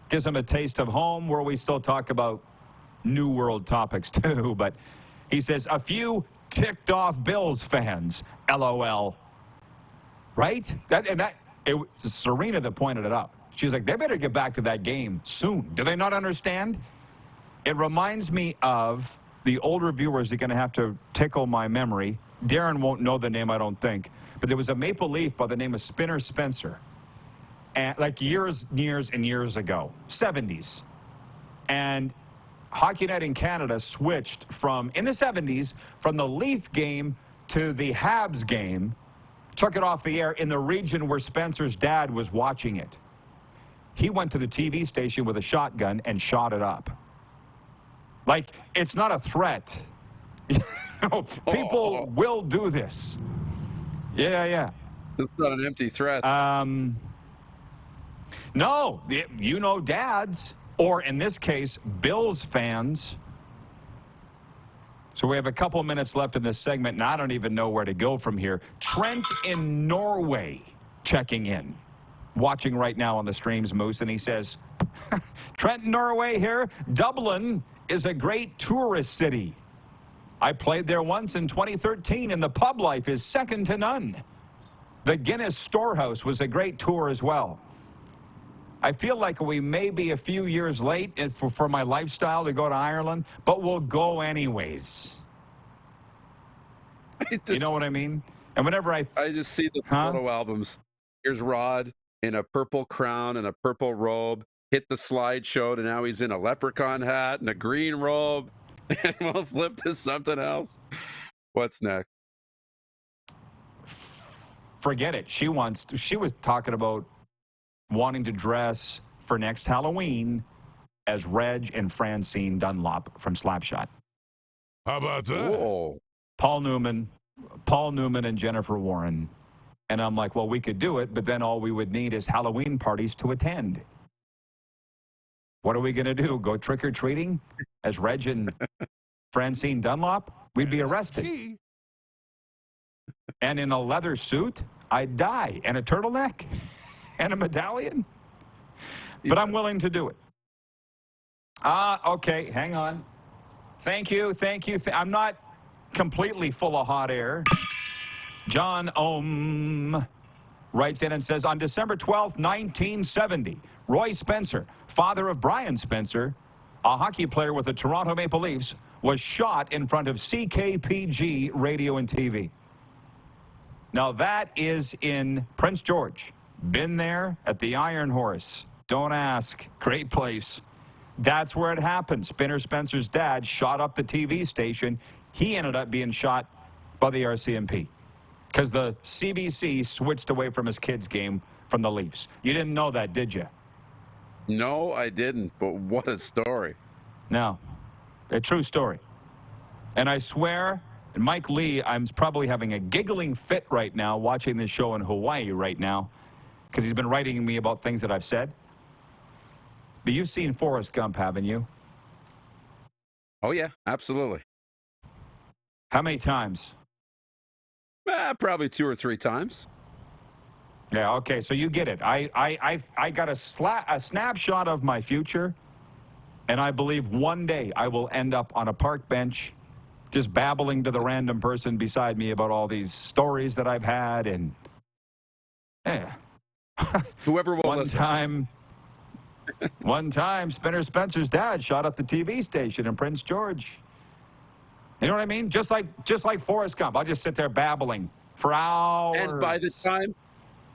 Gives him a taste of home where we still talk about New World topics, too. But he says, a few ticked off Bills fans, LOL. Right? It was Serena that pointed it out. She was like, they better get back to that game soon. Do they not understand? It reminds me of the older viewers are going to have to tickle my memory. Darren won't know the name, I don't think. But there was a Maple Leaf by the name of Spinner Spencer. And like years and years ago, 70s. And Hockey Night in Canada switched from, in the 70s, from the Leaf game to the Habs game, took it off the air in the region where Spencer's dad was watching it. He went to the TV station with a shotgun and shot it up. Like, it's not a threat. People will do this. Yeah. It's not an empty threat. No, dads, or in this case, Bills fans. So we have a couple minutes left in this segment, and I don't even know where to go from here. Trent in Norway checking in. Watching right now on the streams, Moose, and he says, Trent, Norway here. Dublin is a great tourist city. I played there once in 2013, and the pub life is second to none. The Guinness Storehouse was a great tour as well. I feel like we may be a few years late for my lifestyle to go to Ireland, but we'll go anyways. You know what I mean? And whenever I just see the photo albums. Here's Rod in a purple crown and a purple robe, hit the slideshow, and now he's in a leprechaun hat and a green robe, and we'll flip to something else. What's next? Forget it. She was talking about wanting to dress for next Halloween as Reg and Francine Dunlop from Slapshot. How about that? Whoa. Paul Newman and Jennifer Warren. And I'm like, well, we could do it, but then all we would need is Halloween parties to attend. What are we going to do? Go trick-or-treating as Reg and Francine Dunlop? We'd be arrested. And in a leather suit, I'd die. And a turtleneck. And a medallion. But I'm willing to do it. Okay, hang on. Thank you. I'm not completely full of hot air. John Ohm writes in and says, on December 12th, 1970, Roy Spencer, father of Brian Spencer, a hockey player with the Toronto Maple Leafs, was shot in front of CKPG Radio and TV. Now, that is in Prince George. Been there at the Iron Horse. Don't ask. Great place. That's where it happened. Spinner Spencer's dad shot up the TV station. He ended up being shot by the RCMP. Because the CBC switched away from his kids' game from the Leafs. You didn't know that, did you? No, I didn't, but what a story. No, a true story. And I swear, and Mike Lee, I'm probably having a giggling fit right now watching this show in Hawaii right now because he's been writing me about things that I've said. But you've seen Forrest Gump, haven't you? Oh, yeah, absolutely. How many times? Probably 2 or 3 times. Yeah, okay, so you get it. I got a snapshot of my future, and I believe one day I will end up on a park bench just babbling to the random person beside me about all these stories that I've had, and whoever will listen. One time, Spinner Spencer's dad shot up the TV station in Prince George. You know what I mean? Just like Forrest Gump. I'll just sit there babbling for hours. And by the time,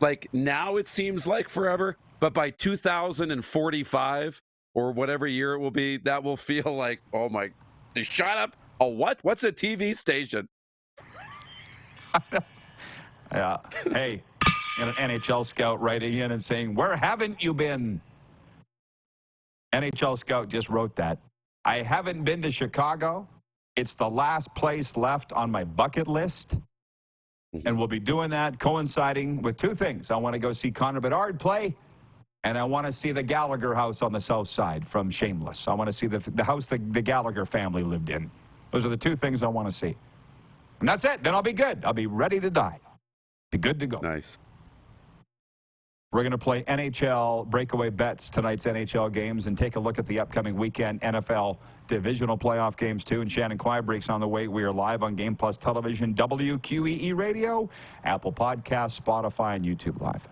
like now it seems like forever, but by 2045 or whatever year it will be, that will feel like, oh my, they shot up a what? What's a TV station? Yeah. Hey, an NHL scout writing in and saying, where haven't you been? NHL scout just wrote that. I haven't been to Chicago. It's the last place left on my bucket list. And we'll be doing that coinciding with 2 things. I want to go see Connor Bedard play, and I want to see the Gallagher house on the south side from Shameless. I want to see the house the Gallagher family lived in. Those are the 2 things I want to see. And that's it. Then I'll be good. I'll be ready to die. Be good to go. Nice. We're going to play NHL breakaway bets, tonight's NHL games, and take a look at the upcoming weekend NFL divisional playoff games, too. And Shannon Kleibrink's on the way. We are live on Game Plus Television, WQEE Radio, Apple Podcasts, Spotify, and YouTube Live.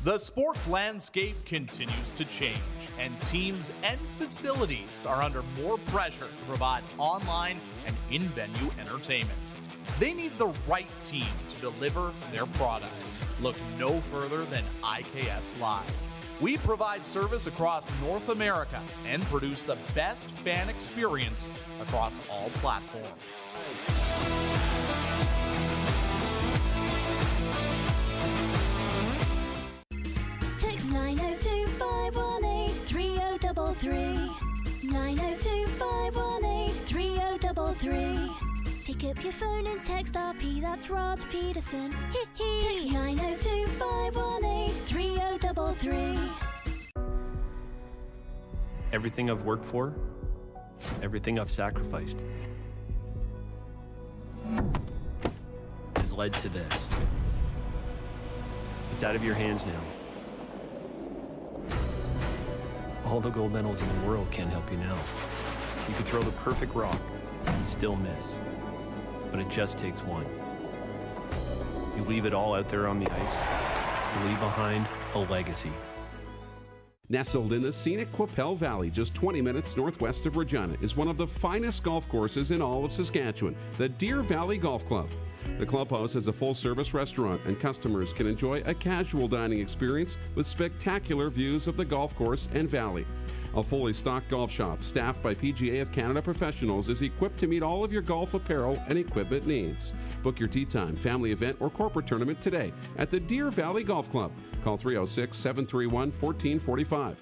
The sports landscape continues to change, and teams and facilities are under more pressure to provide online and in-venue entertainment. They need the right team to deliver their product. Look no further than IKS Live. We provide service across North America and produce the best fan experience across all platforms. Text 902-518-3033. 902-518-3033. Pick up your phone and text RP, that's Rod Pedersen. Text 902-518-3033. Everything I've worked for, everything I've sacrificed, has led to this. It's out of your hands now. All the gold medals in the world can't help you now. You could throw the perfect rock and still miss, but it just takes one. You leave it all out there on the ice to leave behind a legacy. Nestled in the scenic Qu'Appelle Valley, just 20 minutes northwest of Regina, is one of the finest golf courses in all of Saskatchewan, the Deer Valley Golf Club. The clubhouse has a full-service restaurant, and customers can enjoy a casual dining experience with spectacular views of the golf course and valley. A fully stocked golf shop, staffed by PGA of Canada professionals, is equipped to meet all of your golf apparel and equipment needs. Book your tee time, family event, or corporate tournament today at the Deer Valley Golf Club. Call 306-731-1445.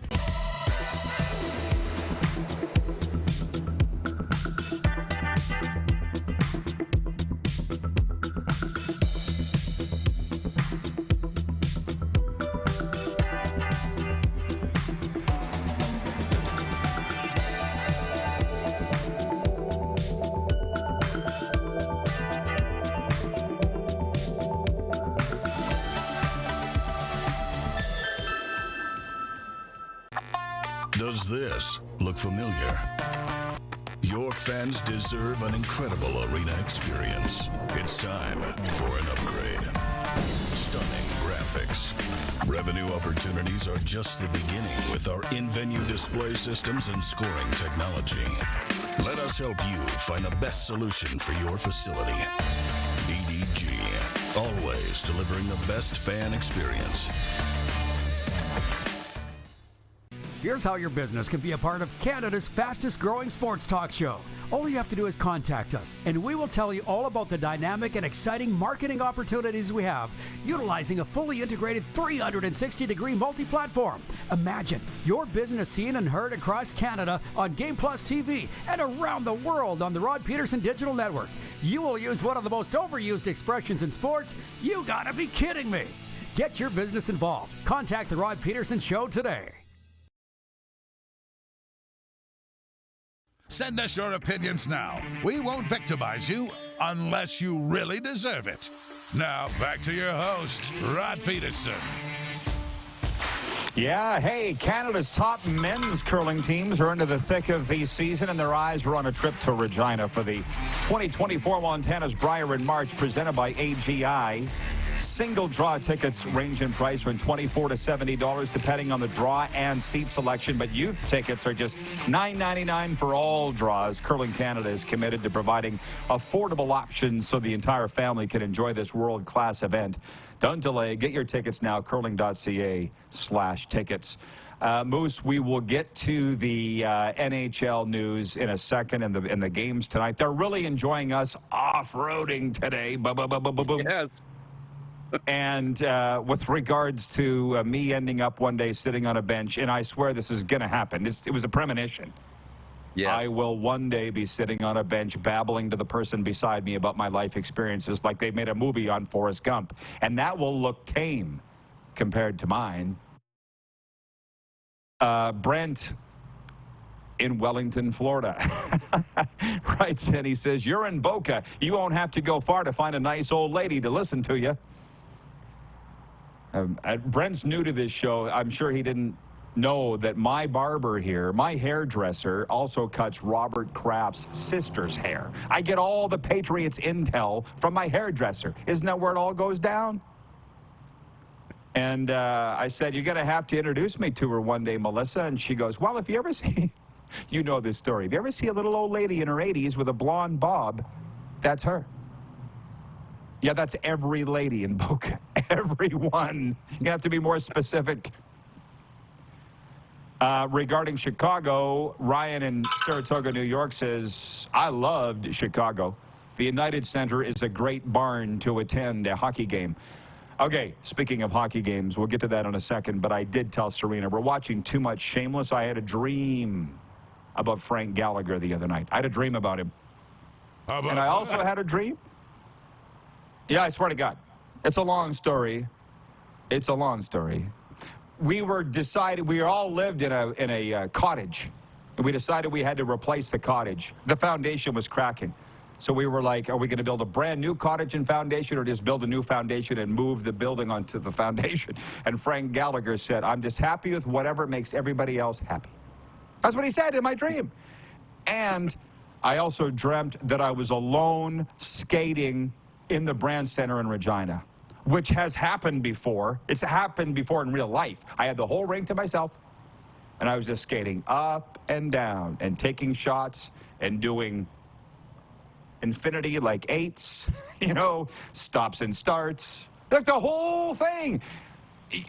Does this look familiar? Your fans deserve an incredible arena experience. It's time for an upgrade. Stunning graphics. Revenue opportunities are just the beginning with our in-venue display systems and scoring technology. Let us help you find the best solution for your facility. always delivering the best fan experience. Here's how your business can be a part of Canada's fastest growing sports talk show. All you have to do is contact us, and we will tell you all about the dynamic and exciting marketing opportunities we have, utilizing a fully integrated 360-degree multi-platform. Imagine your business seen and heard across Canada on Game Plus TV and around the world on the Rod Pedersen Digital Network. You will use one of the most overused expressions in sports. You gotta be kidding me. Get your business involved. Contact the Rod Pedersen Show today. Send us your opinions now. We won't victimize you unless you really deserve it. Now, back to your host, Rod Pedersen. Yeah, hey, Canada's top men's curling teams are into the thick of the season, and their eyes are on a trip to Regina for the 2024 Montana's Brier in March, presented by AGI. Single draw tickets range in price from $24 to $70, depending on the draw and seat selection, but youth tickets are just $9.99 for all draws. Curling Canada is committed to providing affordable options so the entire family can enjoy this world-class event. Don't delay. Get your tickets now, curling.ca/tickets. Moose, we will get to the NHL news in a second and the games tonight. They're really enjoying us off-roading today. Yes. And with regards to me ending up one day sitting on a bench, and I swear this is going to happen. It was a premonition. Yes. I will one day be sitting on a bench babbling to the person beside me about my life experiences like they made a movie on Forrest Gump. And that will look tame compared to mine. Brent in Wellington, Florida, writes in, he says, "You're in Boca. You won't have to go far to find a nice old lady to listen to you." Brent's new to this show. I'm sure he didn't know that my barber here, my hairdresser, also cuts Robert Kraft's sister's hair. I get all the Patriots intel from my hairdresser. Isn't that where it all goes down? And I said, "You're going to have to introduce me to her one day, Melissa." And she goes, "Well, if you ever see," you know this story, "if you ever see a little old lady in her 80s with a blonde bob, that's her." Yeah, that's every lady in Boca. Everyone. You have to be more specific. Regarding Chicago, Ryan in Saratoga, New York says, "I loved Chicago. The United Center is a great barn to attend a hockey game." Okay, speaking of hockey games, we'll get to that in a second, but I did tell Serena, we're watching too much Shameless. I had a dream about Frank Gallagher the other night. I had a dream about him. And I also had a dream. Yeah, I swear to God. It's a long story. It's a long story. We all lived in a cottage. And we decided we had to replace the cottage. The foundation was cracking. So we were like, are we going to build a brand new cottage and foundation, or just build a new foundation and move the building onto the foundation? And Frank Gallagher said, "I'm just happy with whatever makes everybody else happy." That's what he said in my dream. And I also dreamt that I was alone skating in the Brand Center in Regina, which has happened before. It's happened before in real life. I had the whole rink to myself, and I was just skating up and down and taking shots and doing infinity like eights, stops and starts. Like the whole thing.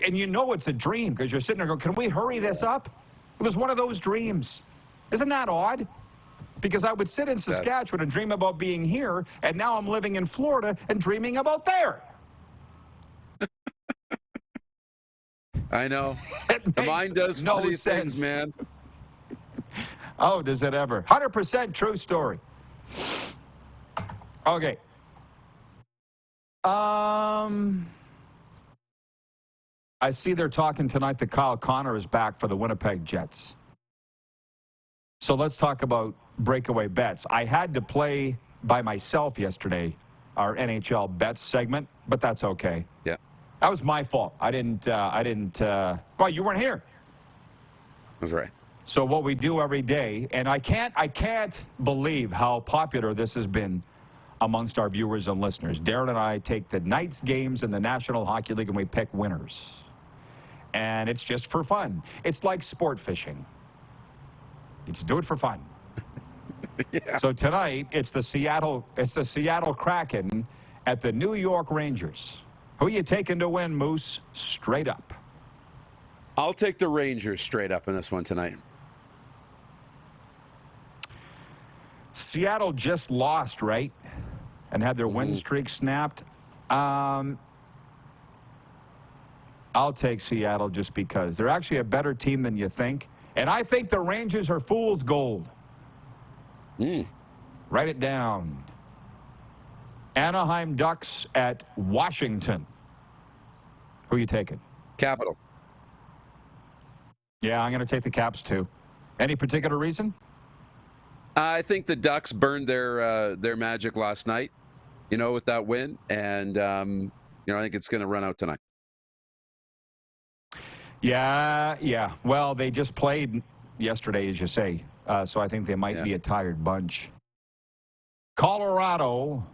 And you know it's a dream because you're sitting there going, can we hurry this up? It was one of those dreams. Isn't that odd? Because I would sit in Saskatchewan and dream about being here, and now I'm living in Florida and dreaming about there. I know. The mind does no funny sense, things, man. Oh, does it ever? 100% true story. Okay. I see they're talking tonight that Kyle Connor is back for the Winnipeg Jets. So let's talk about breakaway bets. I had to play by myself yesterday, our NHL bets segment, but that's okay. Yeah. That was my fault. I didn't, well, you weren't here. That's right. So what we do every day, and I can't believe how popular this has been amongst our viewers and listeners. Darren and I take the night's games in the National Hockey League and we pick winners. And it's just for fun. It's like sport fishing. It's do it for fun. Yeah. So tonight, it's the Seattle Kraken at the New York Rangers. Who you taking to win, Moose? Straight up. I'll take the Rangers straight up in this one tonight. Seattle just lost, right? And had their win streak snapped. I'll take Seattle just because. They're actually a better team than you think. And I think the Rangers are fool's gold. Write it down. Anaheim Ducks at Washington. Who are you taking? Capital. Yeah, I'm going to take the Caps too. Any particular reason? I think the Ducks burned their magic last night, with that win. And, I think it's going to run out tonight. Yeah. Well, they just played yesterday, as you say. So I think they might be a tired bunch. Colorado.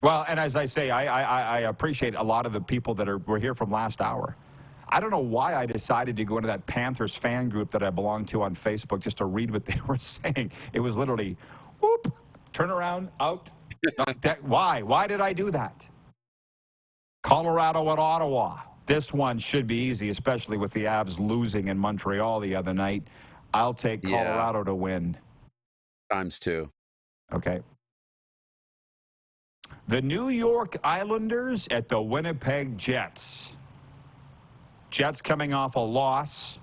Well, and as I say, I appreciate a lot of the people that were here from last hour. I don't know why I decided to go into that Panthers fan group that I belong to on Facebook just to read what they were saying. It was literally, whoop, turn around, out. Why? Why did I do that? Colorado at Ottawa. This one should be easy, especially with the Avs losing in Montreal the other night. I'll take Colorado to win. ×2. Okay. The New York Islanders at the Winnipeg Jets. Jets coming off a loss,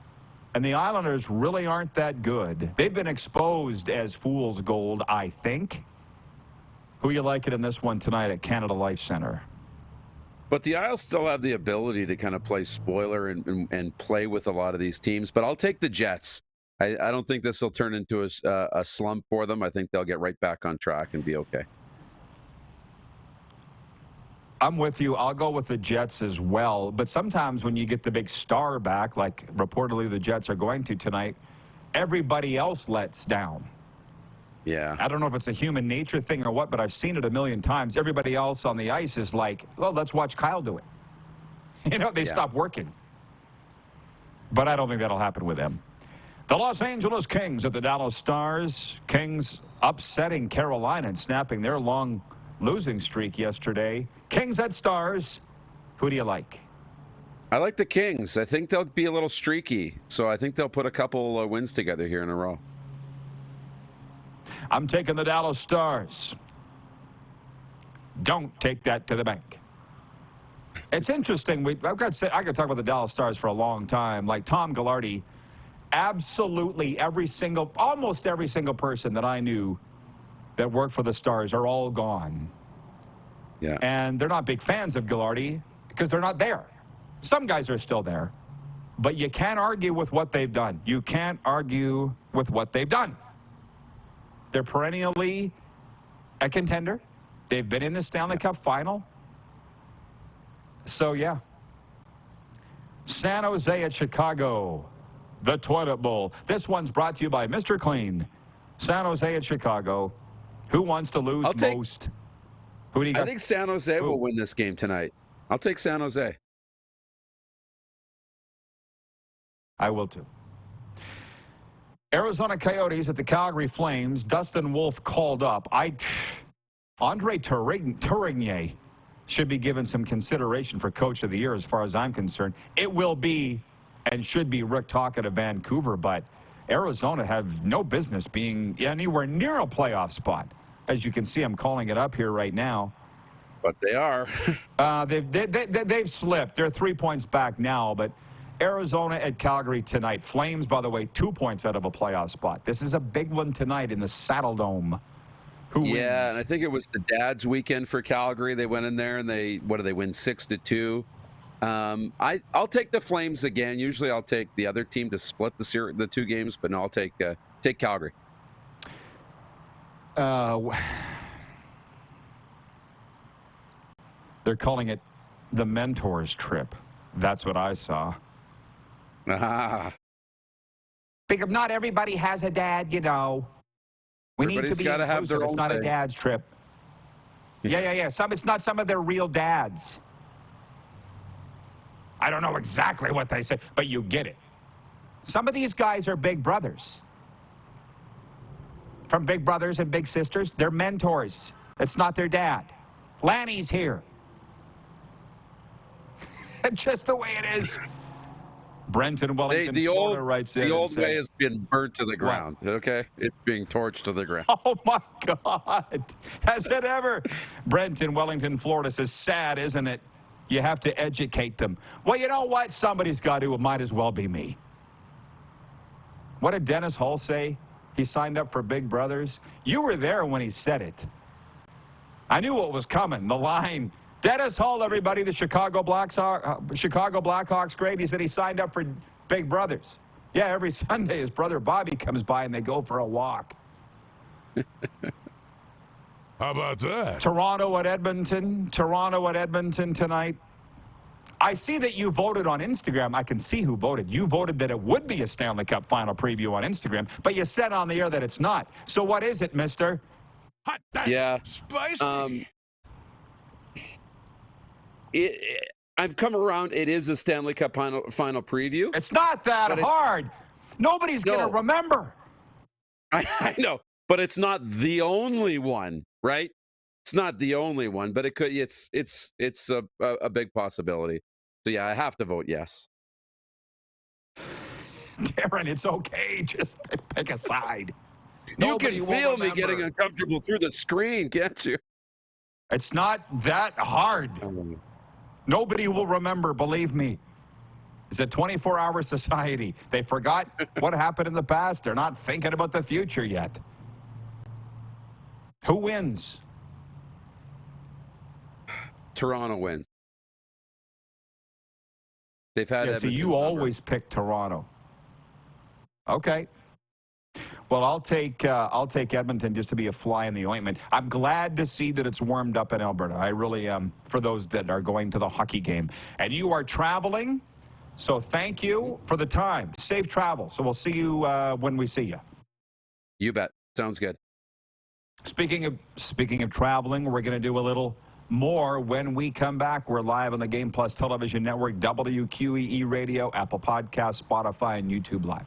and the Islanders really aren't that good. They've been exposed as fool's gold, I think. Who you like it in this one tonight at Canada Life Center? But the Isles still have the ability to kind of play spoiler and play with a lot of these teams. But I'll take the Jets. I don't think this will turn into a slump for them. I think they'll get right back on track and be okay. I'm with you. I'll go with the Jets as well. But sometimes when you get the big star back, like reportedly the Jets are going to tonight, everybody else lets down. Yeah. I don't know if it's a human nature thing or what, but I've seen it a million times. Everybody else on the ice is like, well, let's watch Kyle do it. They stop working. But I don't think that'll happen with them. The Los Angeles Kings at the Dallas Stars. Kings upsetting Carolina and snapping their long losing streak yesterday. Kings at Stars. Who do you like? I like the Kings. I think they'll be a little streaky. So I think they'll put a couple wins together here in a row. I'm taking the Dallas Stars. Don't take that to the bank. It's interesting. I could talk about the Dallas Stars for a long time. Like Tom Ghilardi, absolutely almost every single person that I knew that worked for the Stars are all gone. Yeah. And they're not big fans of Ghilardi because they're not there. Some guys are still there. But you can't argue with what they've done. You can't argue with what they've done. They're perennially a contender. They've been in the Stanley Cup final. So, yeah. San Jose at Chicago. The Toilet Bowl. This one's brought to you by Mr. Clean. San Jose at Chicago. Who wants to lose most? Who do you got? I think San Jose will win this game tonight. I'll take San Jose. I will too. Arizona Coyotes at the Calgary Flames. Dustin Wolf called up. Andre Tourigny should be given some consideration for Coach of the Year as far as I'm concerned. It will be and should be Rick Tocchet of Vancouver, but Arizona have no business being anywhere near a playoff spot. As you can see, I'm calling it up here right now. But they are. They've slipped. They're 3 points back now, but Arizona at Calgary tonight. Flames, by the way, 2 points out of a playoff spot. This is a big one tonight in the Saddle Dome. Who wins? Yeah, and I think it was the Dad's weekend for Calgary. They went in there and they win 6-2. I'll take the Flames again. Usually I'll take the other team to split the two games, but no, I'll take Calgary. They're calling it the Mentors Trip. That's what I saw. Because not everybody has a dad, We need to be inclusive. It's not a dad's trip. Yeah. It's not some of their real dads. I don't know exactly what they say, but you get it. Some of these guys are big brothers. From big brothers and big sisters, they're mentors. It's not their dad. Lanny's here. That's just the way it is. Brenton Wellington, Florida writes in. The old says, way has been burnt to the ground, okay? It's being torched to the ground. Oh, my God. Has it ever? Brenton Wellington, Florida says, sad, isn't it? You have to educate them. Well, you know what? Somebody's got to. It might as well be me. What did Dennis Hull say? He signed up for Big Brothers. You were there when he said it. I knew what was coming. The line. Dennis Hull, everybody, the Chicago Blackhawks great. He said he signed up for Big Brothers. Yeah, every Sunday his brother Bobby comes by and they go for a walk. How about that? Toronto at Edmonton tonight. I see that you voted on Instagram. I can see who voted. You voted that it would be a Stanley Cup final preview on Instagram, but you said on the air that it's not. So what is it, mister? Hot dang, yeah. Spicy. I've come around. It is a Stanley Cup final preview. It's not that hard. Nobody's going to remember. I know, but it's not the only one, right? It's not the only one, but it could. It's a big possibility. So yeah, I have to vote yes. Darren, it's okay. Just pick a side. You can feel me getting uncomfortable through the screen, can't you? It's not that hard. Nobody will remember, believe me. It's a 24-hour society. They forgot what happened in the past. They're not thinking about the future yet. Who wins? Toronto wins. They've had. Yeah, see, you always pick Toronto. Okay. Well, I'll take Edmonton just to be a fly in the ointment. I'm glad to see that it's warmed up in Alberta. I really am, for those that are going to the hockey game. And you are traveling, so thank you for the time. Safe travel. So we'll see you when we see you. You bet. Sounds good. Speaking of traveling, we're going to do a little more when we come back. We're live on the Game Plus Television Network, WQEE Radio, Apple Podcasts, Spotify, and YouTube Live.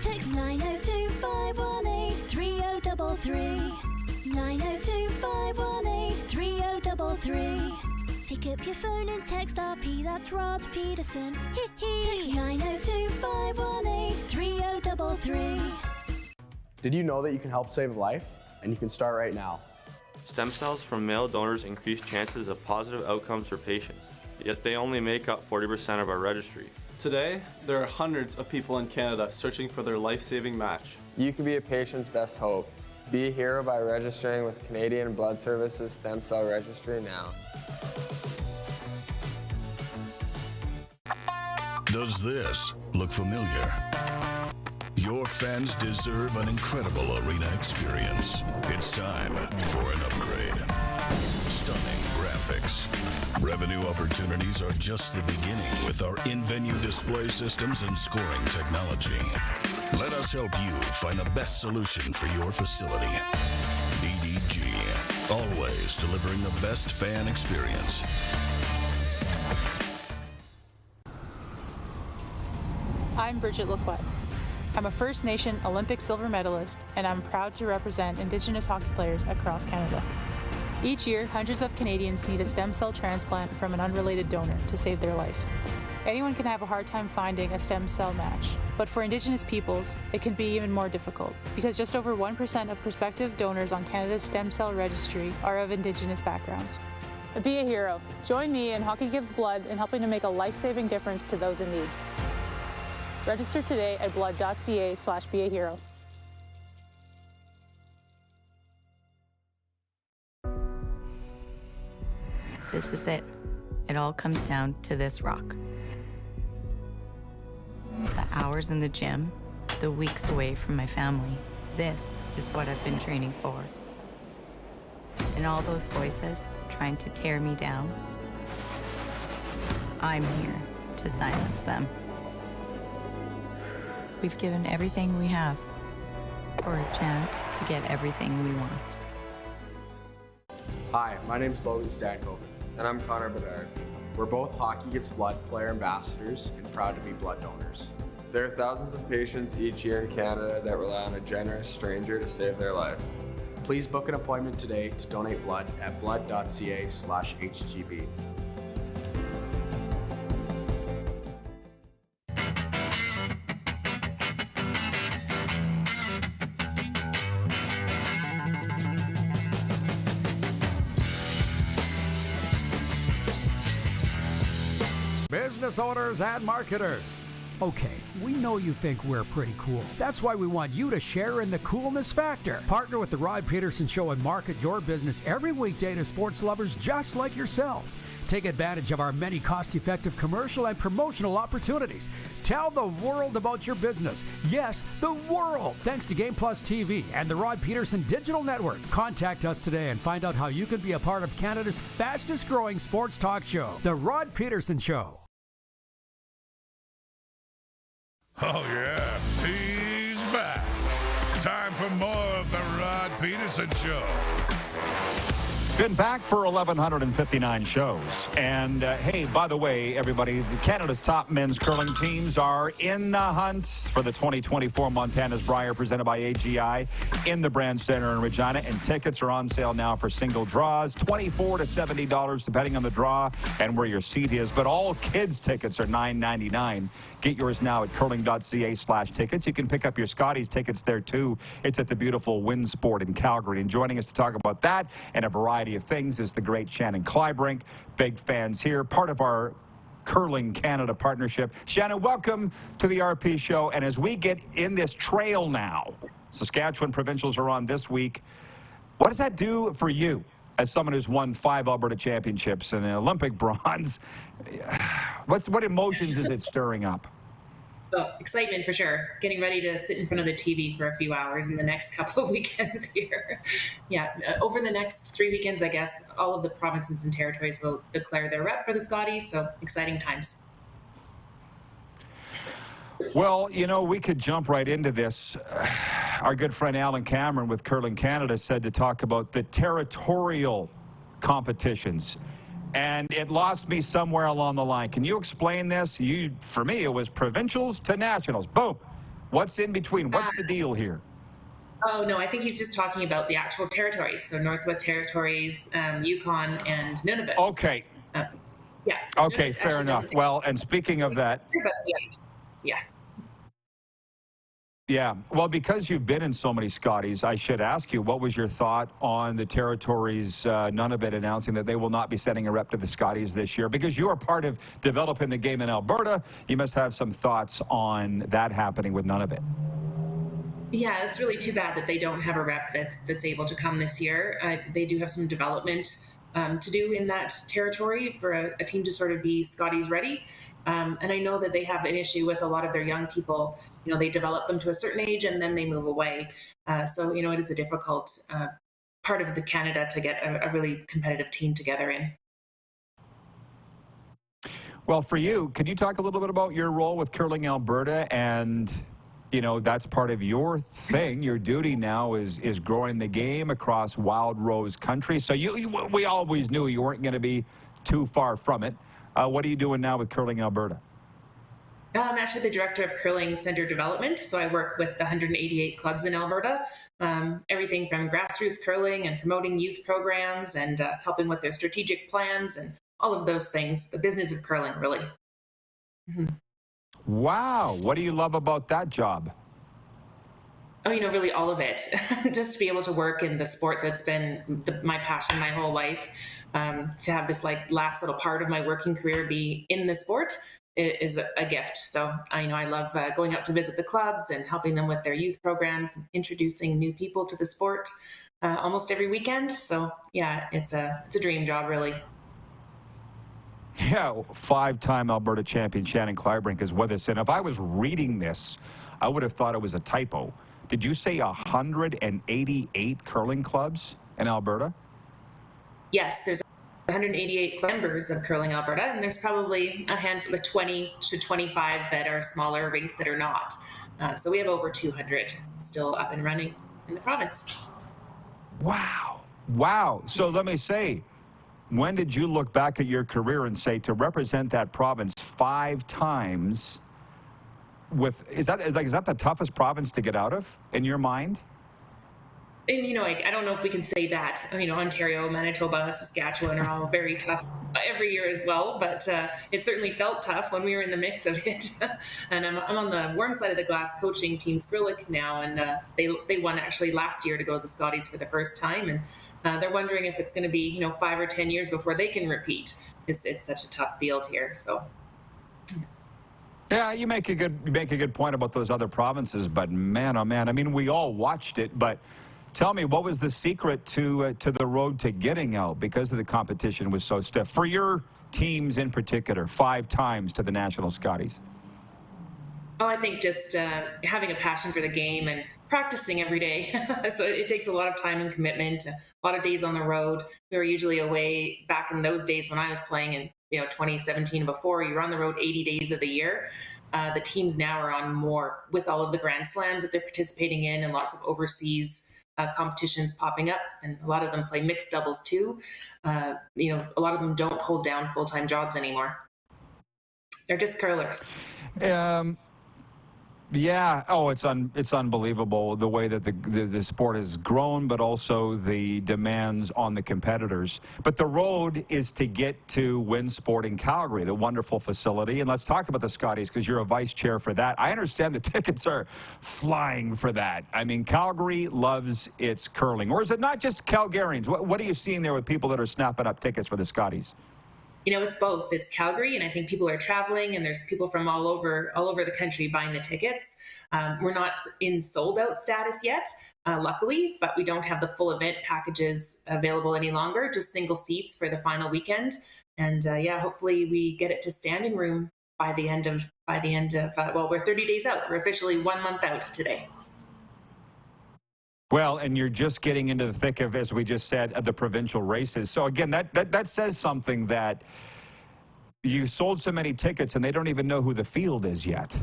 Text 902-518-3033. 902-518-3033. Pick up your phone and text RP, that's Rod Pedersen. Text 902-518-3033. Did you know that you can help save a life? And you can start right now. Stem cells from male donors increase chances of positive outcomes for patients, yet they only make up 40% of our registry. Today, there are hundreds of people in Canada searching for their life-saving match. You can be a patient's best hope. Be a hero by registering with Canadian Blood Services Stem Cell Registry now. Does this look familiar? Your fans deserve an incredible arena experience. It's time for an upgrade. Stunning graphics. Revenue opportunities are just the beginning with our in-venue display systems and scoring technology. Let us help you find the best solution for your facility. EDG, always delivering the best fan experience. I'm Bridget Lacquette. I'm a First Nation Olympic silver medalist, and I'm proud to represent Indigenous hockey players across Canada. Each year, hundreds of Canadians need a stem cell transplant from an unrelated donor to save their life. Anyone can have a hard time finding a stem cell match, but for Indigenous peoples, it can be even more difficult because just over 1% of prospective donors on Canada's stem cell registry are of Indigenous backgrounds. Be a hero. Join me in Hockey Gives Blood in helping to make a life-saving difference to those in need. Register today at blood.ca/beahero. This is it. It all comes down to this rock. The hours in the gym, the weeks away from my family. This is what I've been training for. And all those voices trying to tear me down, I'm here to silence them. We've given everything we have for a chance to get everything we want. Hi, my name's Logan Stankoven. And I'm Connor Bedard. We're both Hockey Gives Blood player ambassadors and proud to be blood donors. There are thousands of patients each year in Canada that rely on a generous stranger to save their life. Please book an appointment today to donate blood at blood.ca/HGB. Business owners and marketers. Okay, we know you think we're pretty cool. That's why we want you to share in the coolness factor. Partner with The Rod Pedersen Show and market your business every weekday to sports lovers just like yourself. Take advantage of our many cost-effective commercial and promotional opportunities. Tell the world about your business. Yes, the world. Thanks to Game Plus TV and the Rod Pedersen Digital Network. Contact us today and find out how you can be a part of Canada's fastest-growing sports talk show, The Rod Pedersen Show. Oh, yeah, he's back. Time for more of the Rod Pedersen Show. Been back for 1,159 shows. And hey, by the way, everybody, Canada's top men's curling teams are in the hunt for the 2024 Montana's Brier presented by AGI in the Brand Center in Regina. And tickets are on sale now for single draws, $24 to $70 depending on the draw and where your seat is. But all kids' tickets are $9.99. Get yours now at curling.ca/tickets. You can pick up your Scotties tickets there, too. It's at the beautiful Winsport in Calgary. And joining us to talk about that and a variety of things is the great Shannon Kleibrink. Big fans here, part of our Curling Canada partnership. Shannon, welcome to the RP Show. And as we get in this trail now, Saskatchewan provincials are on this week. What does that do for you as someone who's won 5 Alberta championships and an Olympic bronze? What emotions is it stirring up? Oh, excitement for sure. Getting ready to sit in front of the TV for a few hours in the next couple of weekends here. Yeah, over the next 3 weekends, I guess, all of the provinces and territories will declare their rep for the Scotties, so exciting times. Well, you know, we could jump right into this. Our good friend Alan Cameron with Curling Canada said to talk about the territorial competitions. And it lost me somewhere along the line. Can you explain this? For me, it was provincials to nationals. Boom. What's in between? What's the deal here? Oh, no, I think he's just talking about the actual territories. So Northwest Territories, Yukon, and Nunavut. Okay. Yeah. So okay, fair enough. Well, and speaking of that. Yeah. Yeah, well, because you've been in so many Scotties, I should ask you, what was your thought on the territories, Nunavut announcing that they will not be sending a rep to the Scotties this year? Because you are part of developing the game in Alberta, you must have some thoughts on that happening with Nunavut. Yeah, it's really too bad that they don't have a rep that's able to come this year. They do have some development to do in that territory for a team to sort of be Scotties ready. And I know that they have an issue with a lot of their young people. You know, they develop them to a certain age and then they move away. So, you know, it is a difficult part of the Canada to get a really competitive team together in. Well, for you, can you talk a little bit about your role with Curling Alberta? And, you know, that's part of your thing. Your duty now is growing the game across Wild Rose country. So we always knew you weren't going to be too far from it. What are you doing now with Curling Alberta? I'm actually the director of Curling Center Development, so I work with the 188 clubs in Alberta, everything from grassroots curling and promoting youth programs and helping with their strategic plans and all of those things, the business of curling, really. Mm-hmm. Wow. What do you love about that job? Oh, you know, really all of it. Just to be able to work in the sport that's been my passion my whole life, to have this like last little part of my working career be in the sport is a gift. So I love going out to visit the clubs and helping them with their youth programs, introducing new people to the sport almost every weekend. So yeah, it's a dream job, really. Yeah, 5-time Alberta champion Shannon Kleibrink is with us. And if I was reading this, I would have thought it was a typo. Did you say 188 curling clubs in Alberta? Yes, there's 188 members of Curling Alberta, and there's probably a handful of 20 to 25 that are smaller rinks that are not. So we have over 200 still up and running in the province. Wow. Wow. So let me say, when did you look back at your career and say, to represent that province 5 times, is that the toughest province to get out of in your mind? And I don't know if we can say that. Ontario, Manitoba, Saskatchewan are all very tough every year as well, but it certainly felt tough when we were in the mix of it. And I'm on the warm side of the glass coaching Team Skrillex now, and they won actually last year to go to the Scotties for the first time, and they're wondering if it's going to be 5 or 10 years before they can repeat. It's such a tough field here. So. Yeah, you make a good point about those other provinces, but man, oh man, I mean, we all watched it, but tell me, what was the secret to the road to getting out because of the competition was so stiff? For your teams in particular, 5 times to the National Scotties. Oh, I think just having a passion for the game and practicing every day. So it takes a lot of time and commitment, a lot of days on the road. We were usually away back in those days when I was playing in 2017 and before. You were on the road 80 days of the year. The teams now are on more with all of the Grand Slams that they're participating in and lots of overseas competitions popping up, and a lot of them play mixed doubles too. A lot of them don't hold down full-time jobs anymore. They're just curlers. Yeah. Oh, it's unbelievable the way that the sport has grown, but also the demands on the competitors. But the road is to get to Winsport in Calgary, the wonderful facility. And let's talk about the Scotties because you're a vice chair for that. I understand the tickets are flying for that. I mean, Calgary loves its curling. Or is it not just Calgarians? What are you seeing there with people that are snapping up tickets for the Scotties? It's both. It's Calgary, and I think people are traveling, and there's people from all over the country buying the tickets. We're not in sold-out status yet, luckily, but we don't have the full event packages available any longer, just single seats for the final weekend. And hopefully we get it to standing room by the end of we're 30 days out. We're officially 1 month out today. Well, and you're just getting into the thick of, as we just said, of the provincial races. So again, that says something that you sold so many tickets and they don't even know who the field is yet.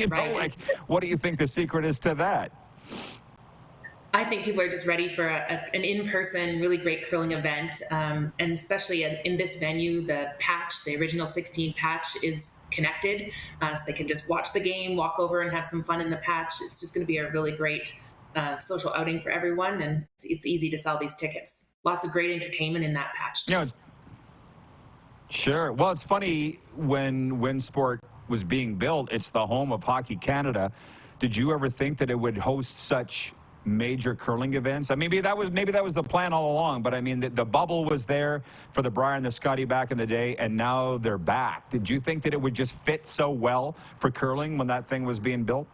Right. What do you think the secret is to that? I think people are just ready for an in-person, really great curling event. And especially in this venue, the patch, the original 16 patch is connected. So they can just watch the game, walk over and have some fun in the patch. It's just going to be a really great social outing for everyone, and it's easy to sell these tickets. Lots of great entertainment in that patch too. Sure. Well, it's funny, when Winsport was being built, it's the home of Hockey Canada. Did you ever think that it would host such major curling events? I mean, maybe that was the plan all along, but I mean, the bubble was there for the Brier and the Scotty back in the day, and now they're back. Did you think that it would just fit so well for curling when that thing was being built?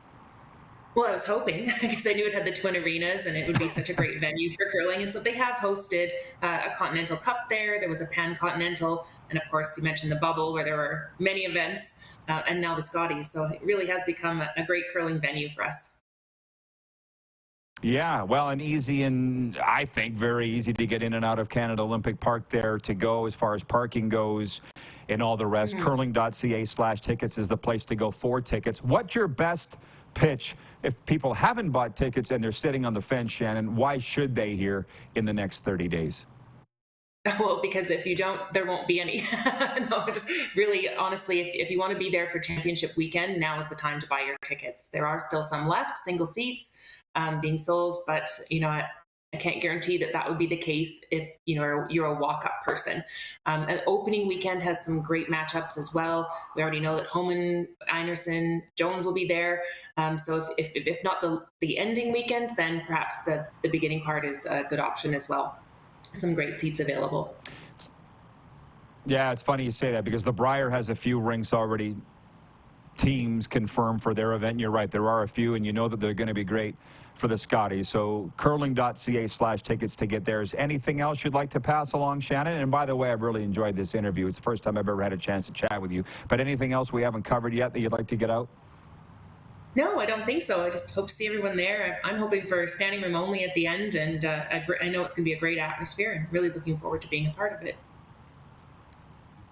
Well, I was hoping because I knew it had the twin arenas and it would be such a great venue for curling. And so they have hosted a Continental Cup there. There was a Pan Continental. And of course, you mentioned the bubble where there were many events and now the Scotties. So it really has become a great curling venue for us. Yeah, well, and easy, and I think very easy to get in and out of Canada Olympic Park there to go as far as parking goes and all the rest. Curling.ca/tickets is the place to go for tickets. What's your best pitch if people haven't bought tickets and they're sitting on the fence, Shannon? Why should they here in the next 30 days? Well, because if you don't, there won't be any. No, just really, honestly, if you want to be there for championship weekend, now is the time to buy your tickets. There are still some left, single seats being sold, but I can't guarantee that would be the case if you're a walk-up person. An opening weekend has some great matchups as well. We already know that Homan, Einerson, Jones will be there. So if not the ending weekend, then perhaps the beginning part is a good option as well. Some great seats available. Yeah, it's funny you say that because the Brier has a few rinks already, teams confirmed for their event. You're right, there are a few, and you know that they're going to be great for the Scotties. So curling.ca/tickets to get there. Is anything else you'd like to pass along, Shannon? And by the way, I've really enjoyed this interview. It's the first time I've ever had a chance to chat with you. But anything else we haven't covered yet that you'd like to get out? No, I don't think so. I just hope to see everyone there. I'm hoping for standing room only at the end, and I know it's going to be a great atmosphere, and really looking forward to being a part of it.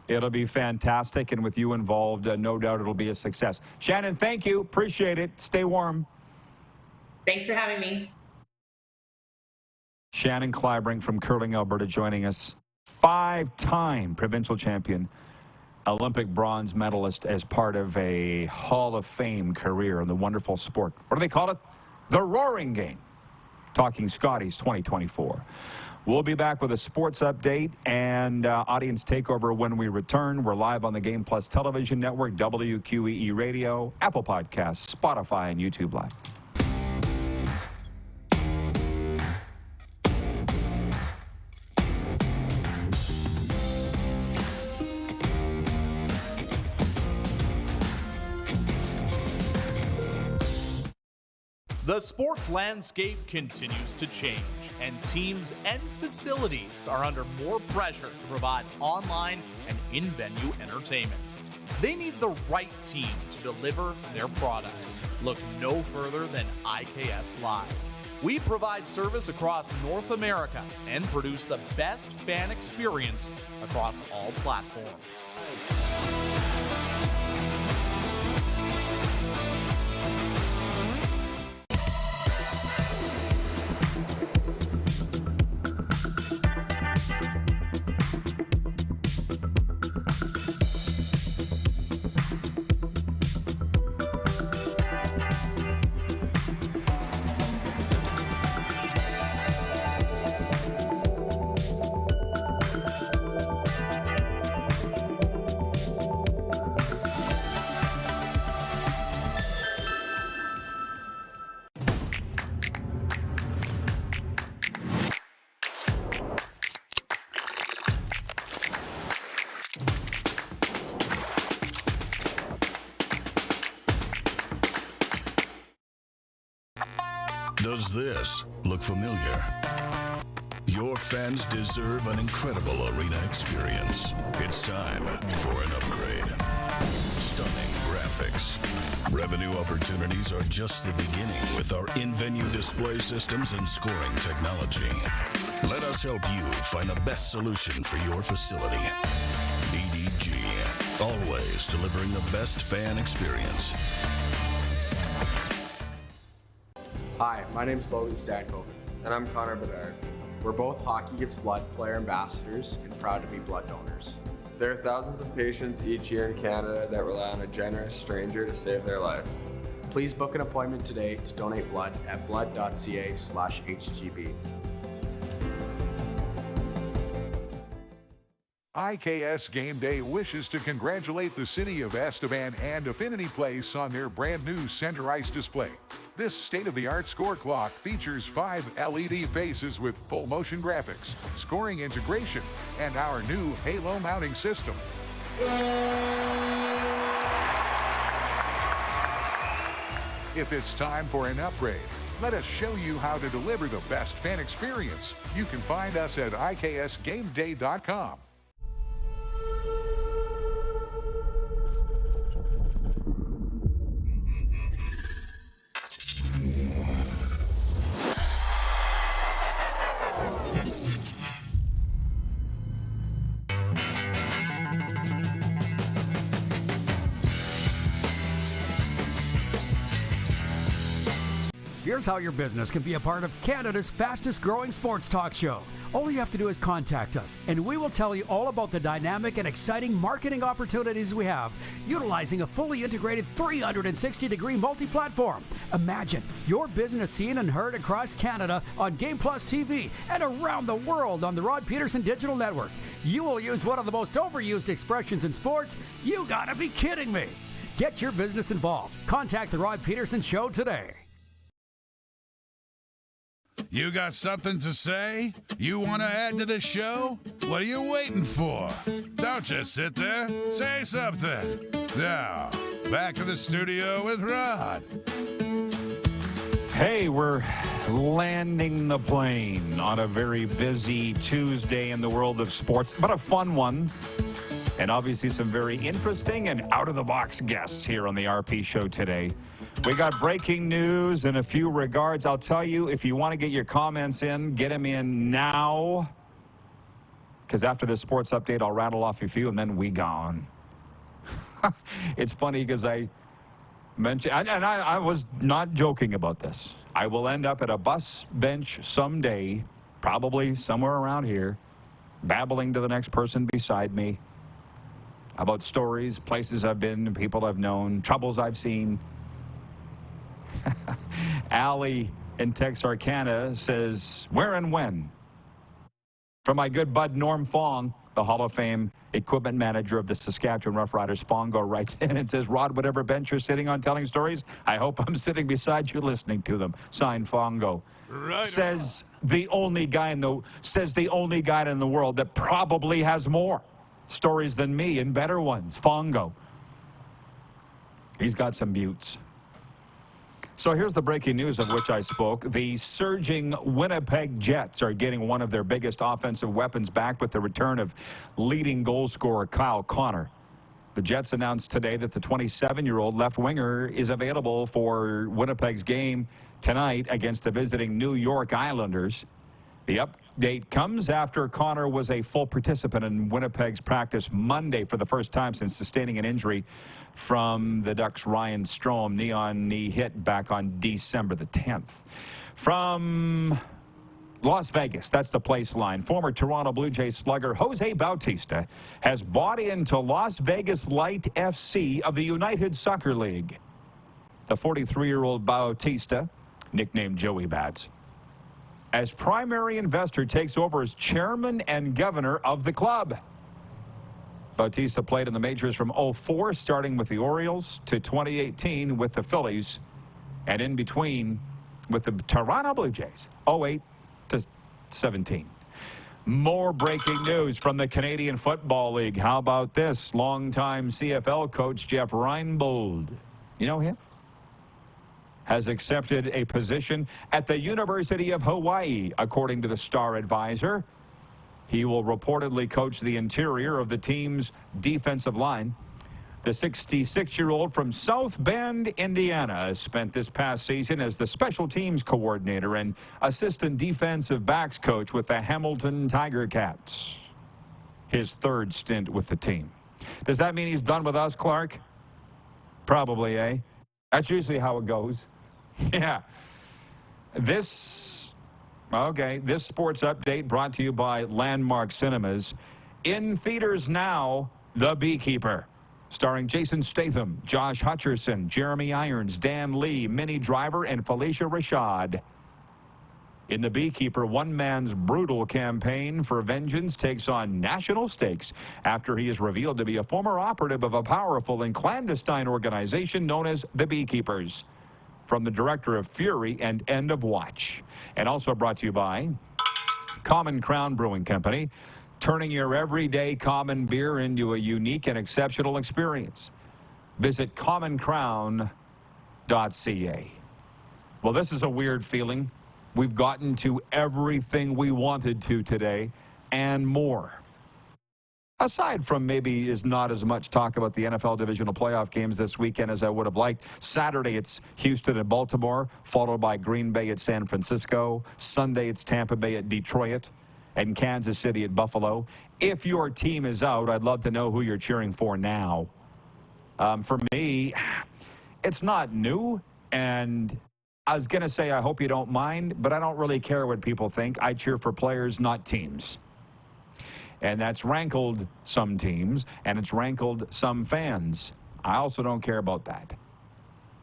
It'll be fantastic, and with you involved, no doubt it'll be a success. Shannon, thank you. Appreciate it. Stay warm. Thanks for having me. Shannon Kleibrink from Curling, Alberta, joining us. 5-time provincial champion, Olympic bronze medalist as part of a Hall of Fame career in the wonderful sport. What do they call it? The roaring game. Talking Scotties 2024. We'll be back with a sports update and audience takeover when we return. We're live on the Game Plus television network, WQEE Radio, Apple Podcasts, Spotify, and YouTube Live. The sports landscape continues to change, and teams and facilities are under more pressure to provide online and in-venue entertainment. They need the right team to deliver their product. Look no further than IKS Live. We provide service across North America and produce the best fan experience across all platforms. Does this look familiar? Your fans deserve an incredible arena experience. It's time for an upgrade. Stunning graphics. Revenue opportunities are just the beginning with our in-venue display systems and scoring technology. Let us help you find the best solution for your facility. EDG, always delivering the best fan experience. Hi, my name's Logan Stankoven. And I'm Connor Bedard. We're both Hockey Gives Blood player ambassadors and proud to be blood donors. There are thousands of patients each year in Canada that rely on a generous stranger to save their life. Please book an appointment today to donate blood at blood.ca/HGB. IKS Game Day wishes to congratulate the city of Estevan and Affinity Place on their brand new center ice display. This state-of-the-art score clock features 5 LED faces with full motion graphics, scoring integration, and our new halo mounting system. If it's time for an upgrade, let us show you how to deliver the best fan experience. You can find us at iksgameday.com. Here's how your business can be a part of Canada's fastest growing sports talk show. All you have to do is contact us, and we will tell you all about the dynamic and exciting marketing opportunities we have, utilizing a fully integrated 360-degree multi-platform. Imagine your business seen and heard across Canada on Game Plus TV and around the world on the Rod Pedersen Digital Network. You will use one of the most overused expressions in sports. You gotta be kidding me. Get your business involved. Contact the Rod Pedersen Show today. You got something to say? You want to add to the show? What are you waiting for? Don't just sit there. Say something. Now, back to the studio with Rod. Hey, we're landing the plane on a very busy Tuesday in the world of sports, but a fun one. And obviously some very interesting and out-of-the-box guests here on the RP Show today. We got breaking news in a few regards. I'll tell you, if you want to get your comments in, get them in now. Because after this sports update, I'll rattle off a few, and then we gone. It's funny because I mentioned, and I was not joking about this. I will end up at a bus bench someday probably somewhere around here, babbling to the next person beside me about stories, places I've been, people I've known, troubles I've seen. Allie in Texarkana says, where and when? From my good bud Norm Fong, the Hall of Fame equipment manager of the Saskatchewan Roughriders, Fongo writes in and says, Rod, whatever bench you're sitting on telling stories, I hope I'm sitting beside you listening to them. Signed, Fongo. Right says the only guy in the world that probably has more stories than me and better ones, Fongo. He's got some buttes. So here's the breaking news of which I spoke. The surging Winnipeg Jets are getting one of their biggest offensive weapons back with the return of leading goal scorer Kyle Connor. The Jets announced today that the 27-year-old left winger is available for Winnipeg's game tonight against the visiting New York Islanders. The update comes after Connor was a full participant in Winnipeg's practice Monday for the first time since sustaining an injury from the Ducks' Ryan Strome knee hit back on December the 10th. From Las Vegas, that's the place line. Former Toronto Blue Jays slugger Jose Bautista has bought into Las Vegas Light FC of the United Soccer League. The 43-year-old Bautista, nicknamed Joey Bats, as primary investor, takes over as chairman and governor of the club. Bautista played in the majors from 2004, starting with the Orioles, to 2018 with the Phillies, and in between with the Toronto Blue Jays, 2008 to 17. More breaking news from the Canadian Football League. How about this? Longtime CFL coach Jeff Reinbold, you know him? Has accepted a position at the University of Hawaii, according to the Star Advisor. He will reportedly coach the interior of the team's defensive line. The 66-year-old from South Bend, Indiana, spent this past season as the special teams coordinator and assistant defensive backs coach with the Hamilton Tiger Cats. His third stint with the team. Does that mean he's done with us, Clark? Probably, eh? That's usually how it goes. Yeah. This sports update brought to you by Landmark Cinemas. In theaters now, The Beekeeper. Starring Jason Statham, Josh Hutcherson, Jeremy Irons, Dan Lee, Minnie Driver, and Felicia Rashad. In The Beekeeper, one man's brutal campaign for vengeance takes on national stakes after he is revealed to be a former operative of a powerful and clandestine organization known as the Beekeepers. From the director of Fury and End of Watch. And also brought to you by Common Crown Brewing Company, turning your everyday common beer into a unique and exceptional experience. Visit commoncrown.ca. Well, this is a weird feeling. We've gotten to everything we wanted to today and more. Aside from maybe is not as much talk about the NFL divisional playoff games this weekend as I would have liked. Saturday, it's Houston and Baltimore, followed by Green Bay at San Francisco. Sunday, it's Tampa Bay at Detroit and Kansas City at Buffalo. If your team is out, I'd love to know who you're cheering for now. For me, it's not new, and I was going to say I hope you don't mind, but I don't really care what people think. I cheer for players, not teams. And that's rankled some teams, and it's rankled some fans. I also don't care about that.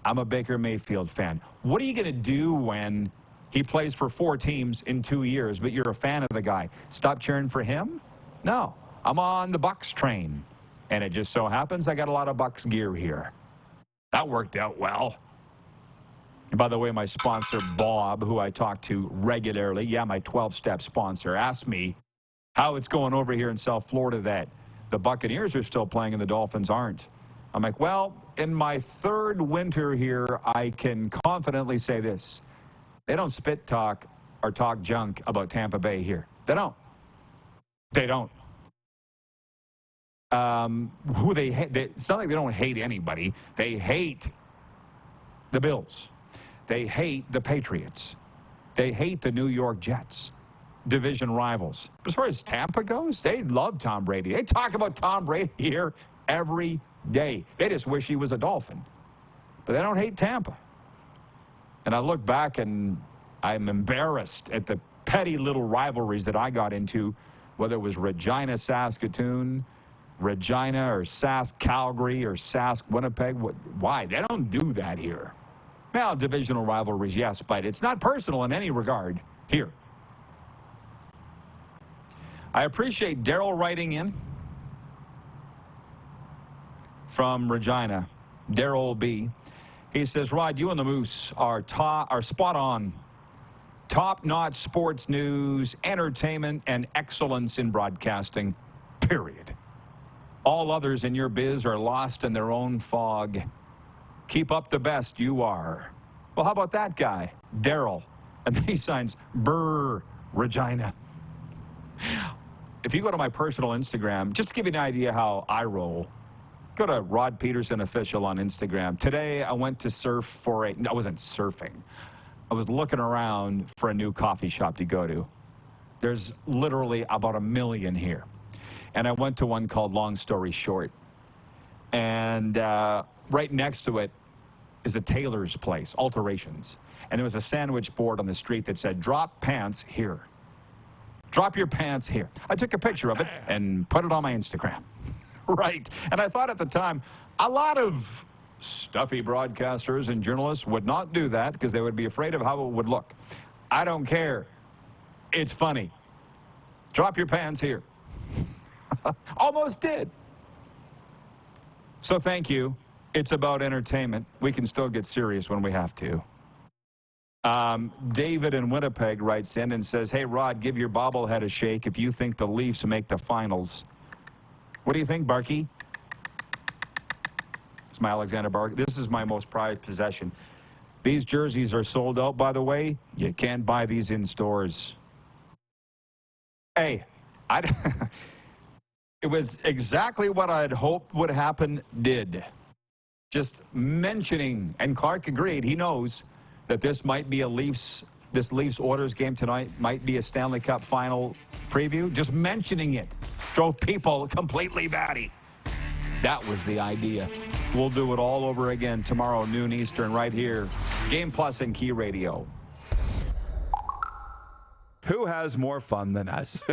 I'm a Baker Mayfield fan. What are you going to do when he plays for 4 teams in 2 years, but you're a fan of the guy? Stop cheering for him? No. I'm on the Bucs train. And it just so happens I got a lot of Bucs gear here. That worked out well. And by the way, my sponsor, Bob, who I talk to regularly, my 12-step sponsor, asked me how it's going over here in South Florida that the Buccaneers are still playing and the Dolphins aren't. I'm like, well, in my 3rd winter here, I can confidently say this. They don't spit talk or talk junk about Tampa Bay here. They don't. They don't. Who they hate, it's not like they don't hate anybody. They hate the Bills. They hate the Patriots. They hate the New York Jets. Division rivals. As far as Tampa goes, they love Tom Brady. They talk about Tom Brady here every day. They just wish he was a Dolphin. But they don't hate Tampa. And I look back and I'm embarrassed at the petty little rivalries that I got into, whether it was Regina, Saskatoon, Regina or Sask, Calgary or Sask, Winnipeg. Why? They don't do that here. Well, divisional rivalries, yes, but it's not personal in any regard here. I appreciate Daryl writing in from Regina. Daryl B. He says, Rod, you and the Moose are spot on. Top-notch sports news, entertainment, and excellence in broadcasting, period. All others in your biz are lost in their own fog. Keep up the best you are. Well, how about that guy, Daryl? And then he signs, Brr, Regina. If you go to my personal Instagram, just to give you an idea how I roll, go to Rod Pedersen Official on Instagram. Today, I went to I wasn't surfing. I was looking around for a new coffee shop to go to. There's literally about 1 million here. And I went to one called Long Story Short. And right next to it is a tailor's place, Alterations. And there was a sandwich board on the street that said, drop pants here. Drop your pants here. I took a picture of it and put it on my Instagram. Right. And I thought at the time, a lot of stuffy broadcasters and journalists would not do that because they would be afraid of how it would look. I don't care. It's funny. Drop your pants here. Almost did. So thank you. It's about entertainment. We can still get serious when we have to. David in Winnipeg writes in and says, hey, Rod, give your bobblehead a shake if you think the Leafs make the finals. What do you think, Barkey? It's my Alexander Barkey. This is my most prized possession. These jerseys are sold out, by the way. You can't buy these in stores. Hey, it was exactly what I'd hoped would happen, did. Just mentioning, and Clark agreed, he knows that this might be this Leafs Oilers game tonight might be a Stanley Cup final preview. Just mentioning it drove people completely batty. That was the idea. We'll do it all over again tomorrow, noon Eastern, right here. Game Plus and Key Radio. Who has more fun than us?